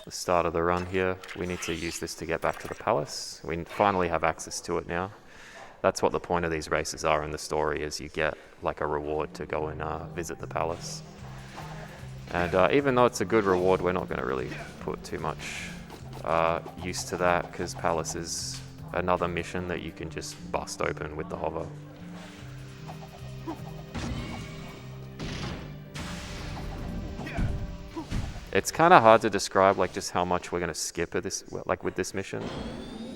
start of the run here. We need to use this to get back to the palace. We finally have access to it now. That's what the point of these races are in the story, is you get like a reward to go and visit the palace. And even though it's a good reward, we're not going to really put too much use to that, because palace is another mission that you can just bust open with the hover. It's kind of hard to describe like just how much we're going to skip at this, like with this mission,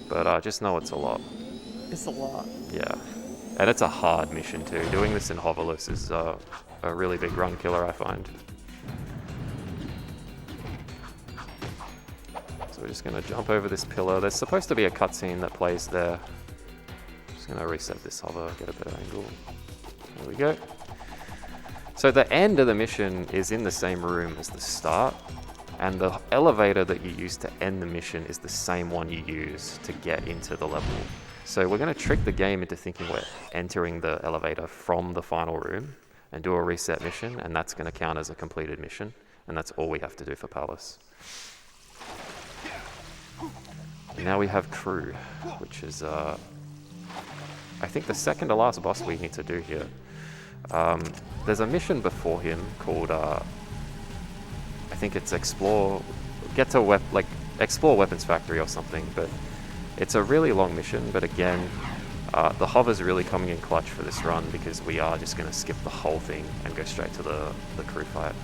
but just know it's a lot. It's a lot. Yeah, and it's a hard mission too. Doing this in hoverless is a really big run killer, I find. So we're just going to jump over this pillar. There's supposed to be a cutscene that plays there. Just going to reset this hover, get a better angle. There we go. So the end of the mission is in the same room as the start, and the elevator that you use to end the mission is the same one you use to get into the level. So we're going to trick the game into thinking we're entering the elevator from the final room and do a reset mission, and that's going to count as a completed mission, and that's all we have to do for Palace. And now we have Crew, which is I think the second to last boss we need to do here. There's a mission before him called I think it's explore weapons factory or something, but it's a really long mission. But again, the hover's really coming in clutch for this run, because we are just going to skip the whole thing and go straight to the crew fight.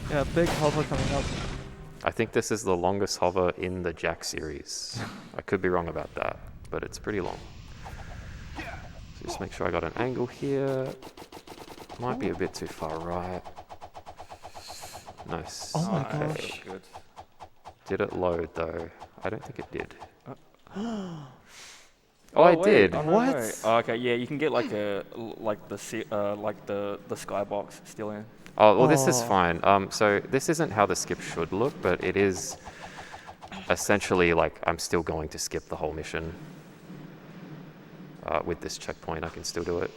Yeah, big hover coming up. I think this is the longest hover in the Jak series. I could be wrong about that, but it's pretty long. So just make sure I got an angle here. Might be a bit too far right. Nice. Oh my Okay. gosh. Good. Did it load though? I don't think it did. Oh, I wait. did. Oh, no, What? no. Oh, okay, yeah, you can get like the skybox still in. Oh, well, this is Oh. fine. So this isn't how the skip should look, but it is essentially like I'm still going to skip the whole mission. With this checkpoint, I can still do it.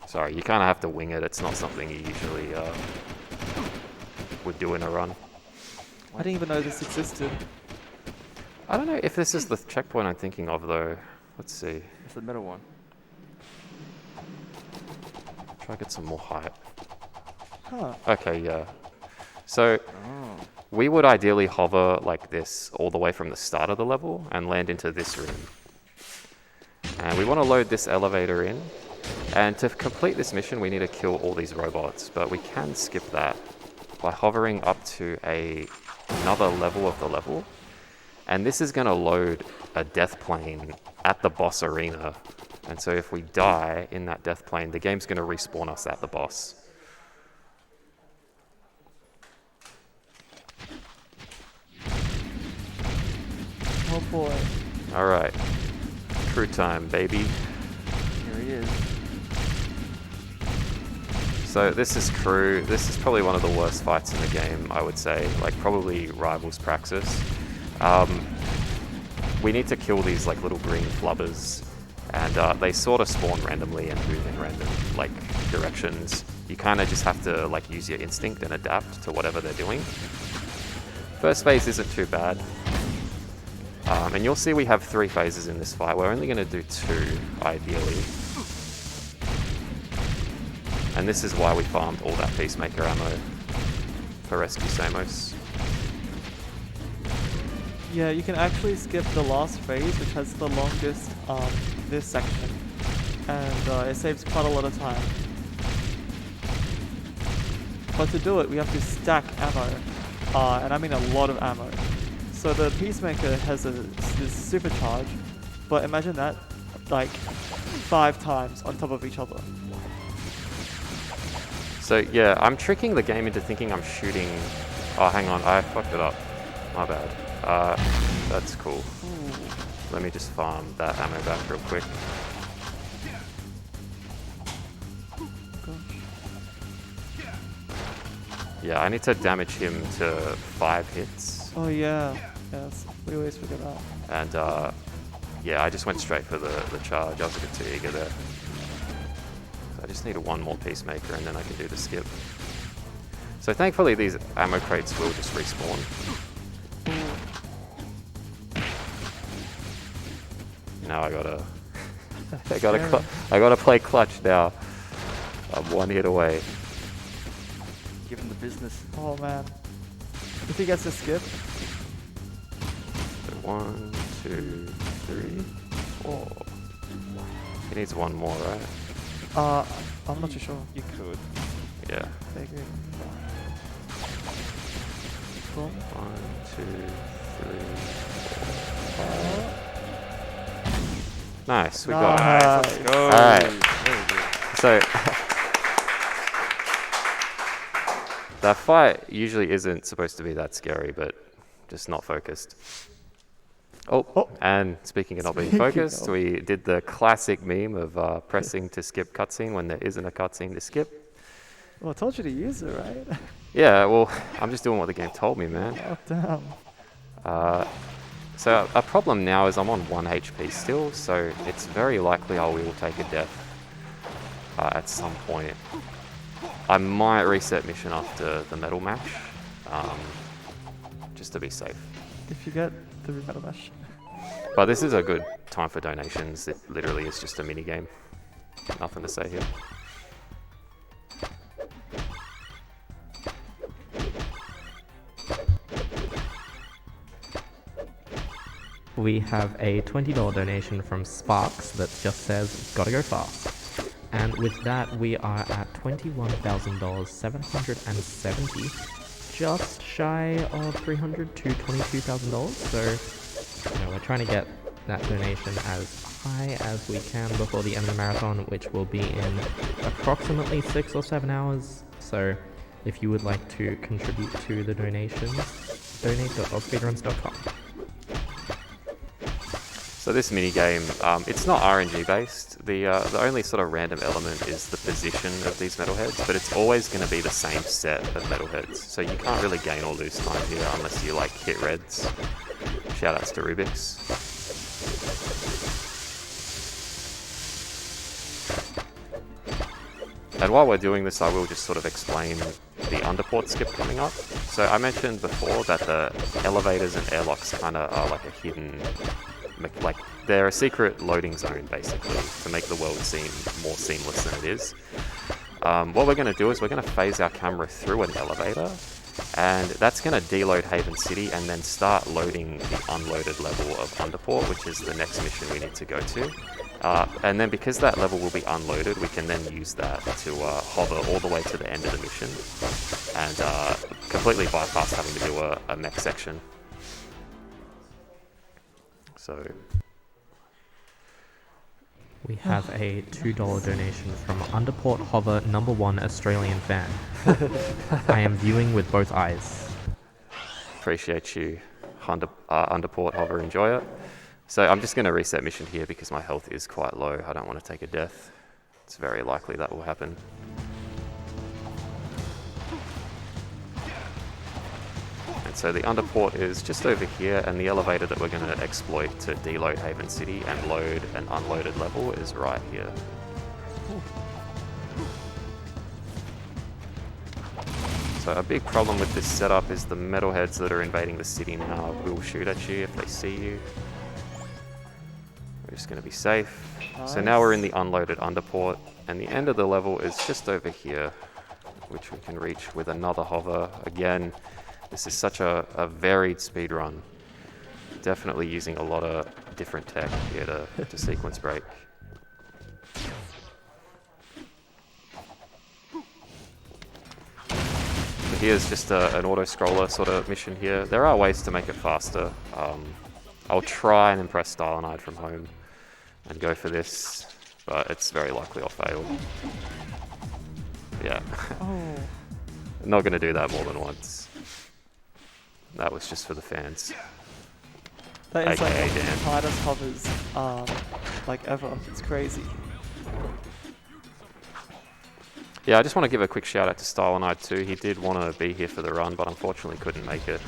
Sorry, you kind of have to wing it. It's not something you usually would do in a run. I didn't even know this existed. I don't know if this is the checkpoint I'm thinking of, though. Let's see. It's the middle one. Try to get some more height. Huh. Okay, yeah. So Oh. we would ideally hover like this all the way from the start of the level and land into this room. And we want to load this elevator in. And to complete this mission, we need to kill all these robots, but we can skip that by hovering up to another level of the level. And this is going to load a death plane at the boss arena. And so if we die in that death plane, the game's going to respawn us at the boss. Oh boy. All right, crew time, baby. Here he is. So this is Crew. This is probably one of the worst fights in the game, I would say. Like, probably rivals Praxis. We need to kill these like little green flubbers, and they sort of spawn randomly and move in random like directions. You kind of just have to like use your instinct and adapt to whatever they're doing. First phase isn't too bad. And you'll see we have 3 phases in this fight. We're only going to do 2, ideally. And this is why we farmed all that Peacemaker ammo. for Rescue Samos. Yeah, you can actually skip the last phase, which has the longest this section, and it saves quite a lot of time. But to do it, we have to stack ammo, and I mean a lot of ammo. So the Peacemaker has this supercharge, but imagine that like 5 times on top of each other. So yeah, I'm tricking the game into thinking I'm shooting. Oh, hang on, I fucked it up. My bad. That's cool. Ooh. Let me just farm that ammo back real quick. Gosh. Yeah, I need to damage him to 5 hits. Oh yeah, yes, we always forget that. And yeah, I just went straight for the charge. I was a bit too eager there. So I just need one more Peacemaker and then I can do the skip. So thankfully these ammo crates will just respawn. Now I gotta, I gotta play clutch now. I'm 1 hit away. Give him the business. Oh man. If he gets a skip, So 1, 2, 3, 4. He needs one more, right? I'm not too sure. You could. Yeah. I agree. Cool. 1, 2, 3, 4, 5. Nice, we got it. Nice. Let's go. Alright. Very good. So that fight usually isn't supposed to be that scary, but just not focused. Oh. And speaking of not being focused, we did the classic meme of pressing to skip cutscene when there isn't a cutscene to skip. Well, I told you to use it, right? Yeah, well, I'm just doing what the game told me, man. Oh, damn. So a problem now is I'm on 1 HP still, so it's very likely I will take a death at some point. I might reset mission after the metal mash, just to be safe. If you get the metal mesh. But this is a good time for donations. It literally is just a mini game. Nothing to say here. We have a $20 donation from Sparks that just says, gotta go fast. And with that, we are at $21,000, 770, just shy of $300 to $22,000. So, you know, we're trying to get that donation as high as we can before the end of the marathon, which will be in approximately 6 or 7 hours. So, if you would like to contribute to the donations, donate to AusSpeedruns.com. So this mini game, it's not RNG based. The only sort of random element is the position of these metalheads, but it's always going to be the same set of metalheads. So you can't really gain or lose time here unless you like hit reds. Shoutouts to Rubik's. And while we're doing this, I will just sort of explain the underport skip coming up. So I mentioned before that the elevators and airlocks kind of are like a hidden, like they're a secret loading zone basically to make the world seem more seamless than it is. What we're going to do is we're going to phase our camera through an elevator, and that's going to deload Haven City and then start loading the unloaded level of Underport, which is the next mission we need to go to. And then because that level will be unloaded, we can then use that to hover all the way to the end of the mission and completely bypass having to do a mech section. So We have a $2 donation from Underport Hover #1 Australian fan. I am viewing with both eyes. Appreciate you, Underport Hover, enjoy it. So I'm just going to reset mission here because my health is quite low. I don't want to take a death. It's very likely that will happen. And so the underport is just over here, and the elevator that we're going to exploit to deload Haven City and load an unloaded level is right here. So a big problem with this setup is the metalheads that are invading the city now will shoot at you if they see you. We're just going to be safe. Nice. So now we're in the unloaded underport, and the end of the level is just over here. which we can reach with another hover. Again, this is such a varied speed run. Definitely using a lot of different tech here to sequence break. So here's just an auto-scroller sort of mission here. There are ways to make it faster. I'll try and impress Stylenide from home and go for this, but it's very likely I'll fail. Yeah. Oh. Not going to do that more than once. That was just for the fans. That is like AKA one of the Dan. hardest hovers, like ever. It's crazy. Yeah, I just want to give a quick shout out to Stylenide too. He did want to be here for the run, but unfortunately couldn't make it.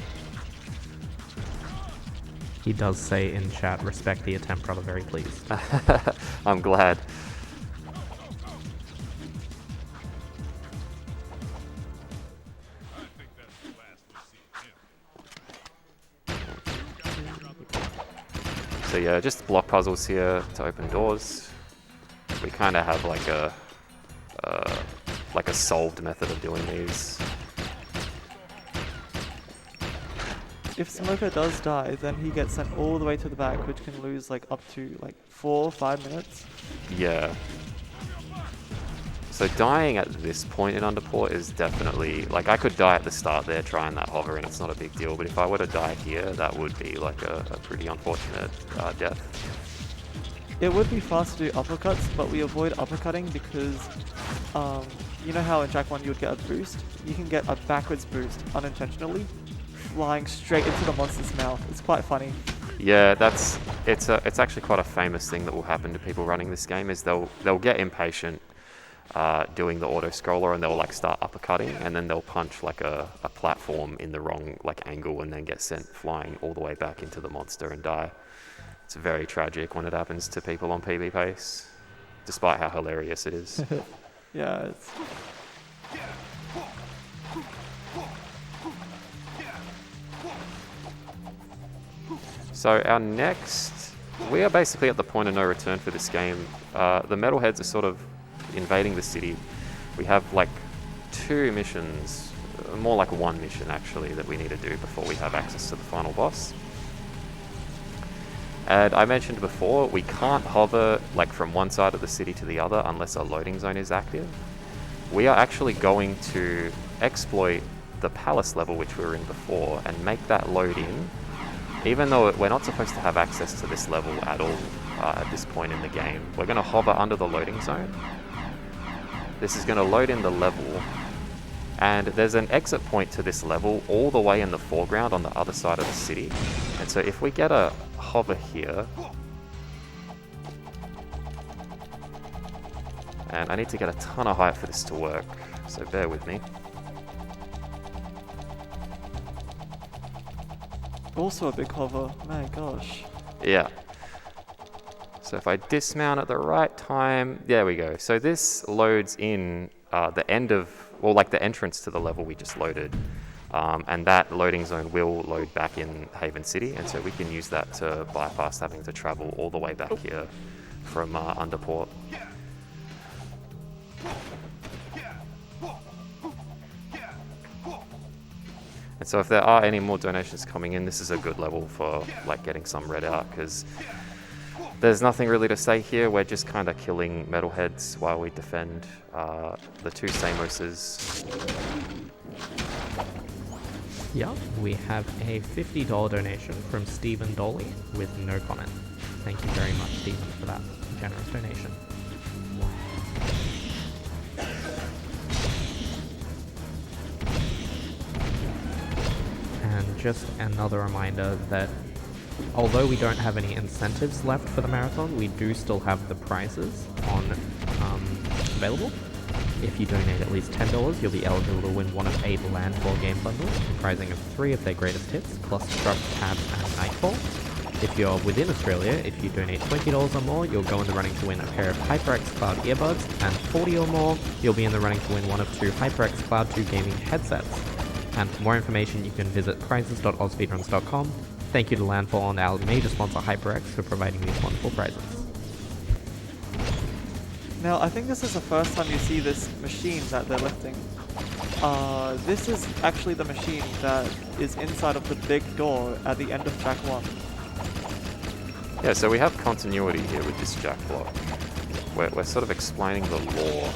He does say in chat, respect the attempt, brother, very pleased. I'm glad. I think that's the last we see of him. So yeah, just block puzzles here to open doors. We kind of have like a solved method of doing these. If Smoker does die, then he gets sent all the way to the back, which can lose like up to like 4 or 5 minutes. Yeah. So dying at this point in Underport is definitely, like I could die at the start there trying that hover and it's not a big deal, but if I were to die here, that would be like a pretty unfortunate death. It would be fast to do uppercuts, but we avoid uppercutting because you know how in Jak 1 you would get a boost? You can get a backwards boost unintentionally, flying straight into the monster's mouth. It's quite funny. Yeah, it's actually quite a famous thing that will happen to people running this game is they'll get impatient doing the auto scroller and they'll like start uppercutting and then they'll punch like a platform in the wrong like angle and then get sent flying all the way back into the monster and die. It's very tragic when it happens to people on PB pace, despite how hilarious it is. Yeah, it's... So our next, we are basically at the point of no return for this game. The metalheads are sort of invading the city. We have like 2 missions, more like 1 mission actually, that we need to do before we have access to the final boss. And I mentioned before, we can't hover like from one side of the city to the other unless a loading zone is active. We are actually going to exploit the palace level which we were in before and make that load in, even though we're not supposed to have access to this level at all at this point in the game. We're going to hover under the loading zone. This is going to load in the level, and there's an exit point to this level all the way in the foreground on the other side of the city. And so if we get a hover here, and I need to get a ton of height for this to work, so bear with me. Also a big hover. My gosh. Yeah. So if I dismount at the right time, there we go. So this loads in the end of, well, like the entrance to the level we just loaded. And that loading zone will load back in Haven City. And so we can use that to bypass having to travel all the way back here from Underport. And so if there are any more donations coming in, this is a good level for like getting some red out, because there's nothing really to say here. We're just kind of killing metalheads while we defend the 2 Samoses. Yeah, we have a $50 donation from Stephen Dolly with no comment. Thank you very much, Stephen, for that generous donation. And just another reminder that although we don't have any incentives left for the marathon, we do still have the prizes on available. If you donate at least $10, you'll be eligible to win one of 8 Landfall game bundles, comprising of 3 of their greatest hits, Clusterstruck, Tabs, and Nightfall. If you're within Australia, if you donate $20 or more, you'll go in the running to win a pair of HyperX Cloud earbuds, and $40 or more, you'll be in the running to win one of 2 HyperX Cloud 2 gaming headsets. And for more information, you can visit prizes.ausspeedruns.com. Thank you to Landfall and our major sponsor HyperX for providing these wonderful prizes. Now, I think this is the first time you see this machine that they're lifting. This is actually the machine that is inside of the big door at the end of track 1. Yeah, so we have continuity here with this jack block. We're sort of explaining the lore.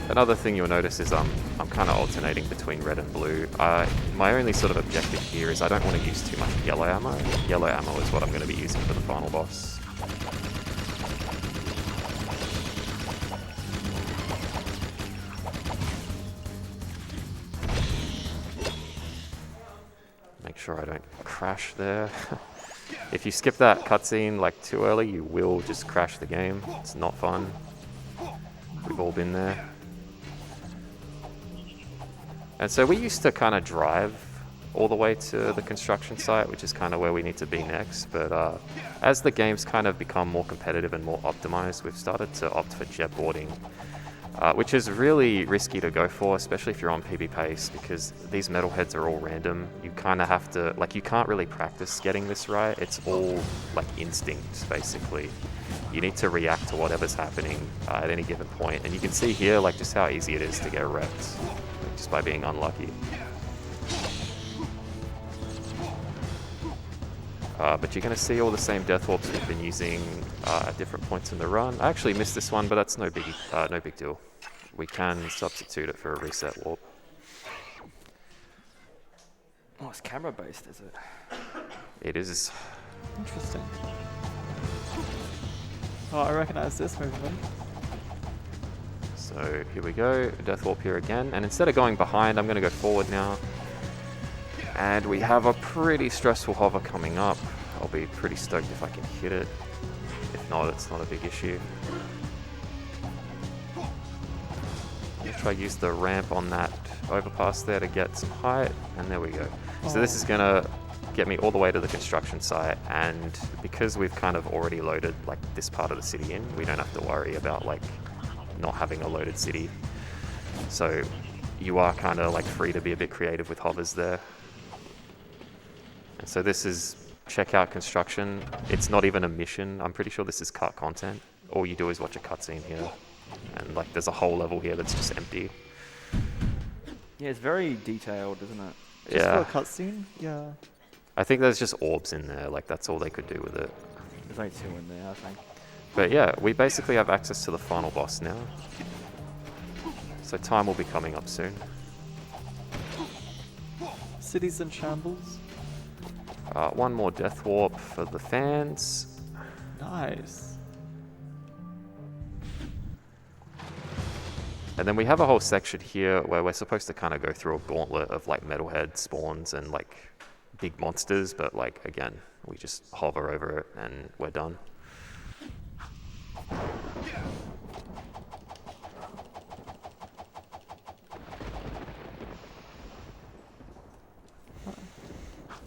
Another thing you'll notice is I'm kind of alternating between red and blue. My only sort of objective here is I don't want to use too much yellow ammo. Yellow ammo is what I'm going to be using for the final boss. Make sure I don't crash there. If you skip that cutscene like too early, you will just crash the game. It's not fun. We've all been there. And so we used to kind of drive all the way to the construction site, which is kind of where we need to be next. But as the game's kind of become more competitive and more optimized, we've started to opt for jetboarding, which is really risky to go for, especially if you're on PB pace, because these metalheads are all random. You kind of have to, like, you can't really practice getting this right. It's all like instinct, basically. You need to react to whatever's happening at any given point. And you can see here, like, just how easy it is to get wrecked, just by being unlucky. But you're going to see all the same death warps we've been using at different points in the run. I actually missed this one, but that's no big deal. We can substitute it for a reset warp. Oh, it's camera based, is it? It is. Interesting. Oh, I recognize this movement. So here we go, death warp here again. And instead of going behind, I'm going to go forward now. And we have a pretty stressful hover coming up. I'll be pretty stoked if I can hit it. If not, it's not a big issue. I'll try to use the ramp on that overpass there to get some height, and there we go. So this is going to get me all the way to the construction site, and because we've kind of already loaded like this part of the city in, we don't have to worry about like not having a loaded city. So you are kind of like free to be a bit creative with hovers there. And so this is checkout construction. It's not even a mission. I'm pretty sure this is cut content. All you do is watch a cutscene here. And like there's a whole level here that's just empty. Yeah, it's very detailed, isn't it? Just Yeah. for a cutscene? Yeah. I think there's just orbs in there. Like that's all they could do with it. There's only 2 in there, I think. But yeah, we basically have access to the final boss now. So time will be coming up soon. Cities in shambles. One more death warp for the fans. Nice. And then we have a whole section here where we're supposed to kind of go through a gauntlet of like metalhead spawns and like big monsters, but like again, we just hover over it and we're done.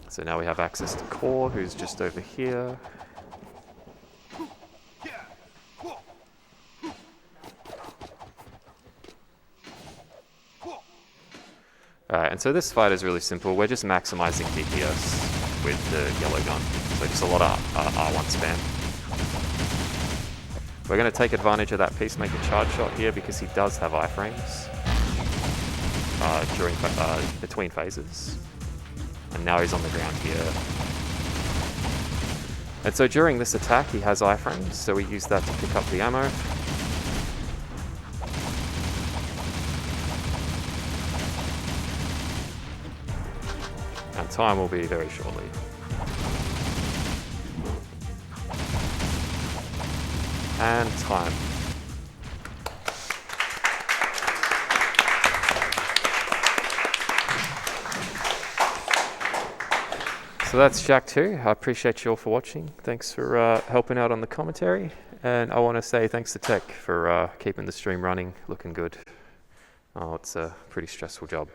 So now we have access to Core, who's just over here. Alright, and so this fight is really simple. We're just maximizing DPS with the yellow gun. So just a lot of R1 spam. We're going to take advantage of that Peacemaker charge shot here because he does have iframes between phases. And now he's on the ground here. And so during this attack he has iframes, so we use that to pick up the ammo. And time will be very shortly. And time. So that's Jak II. I appreciate you all for watching. Thanks for helping out on the commentary. And I want to say thanks to Tech for keeping the stream running, looking good. Oh, it's a pretty stressful job.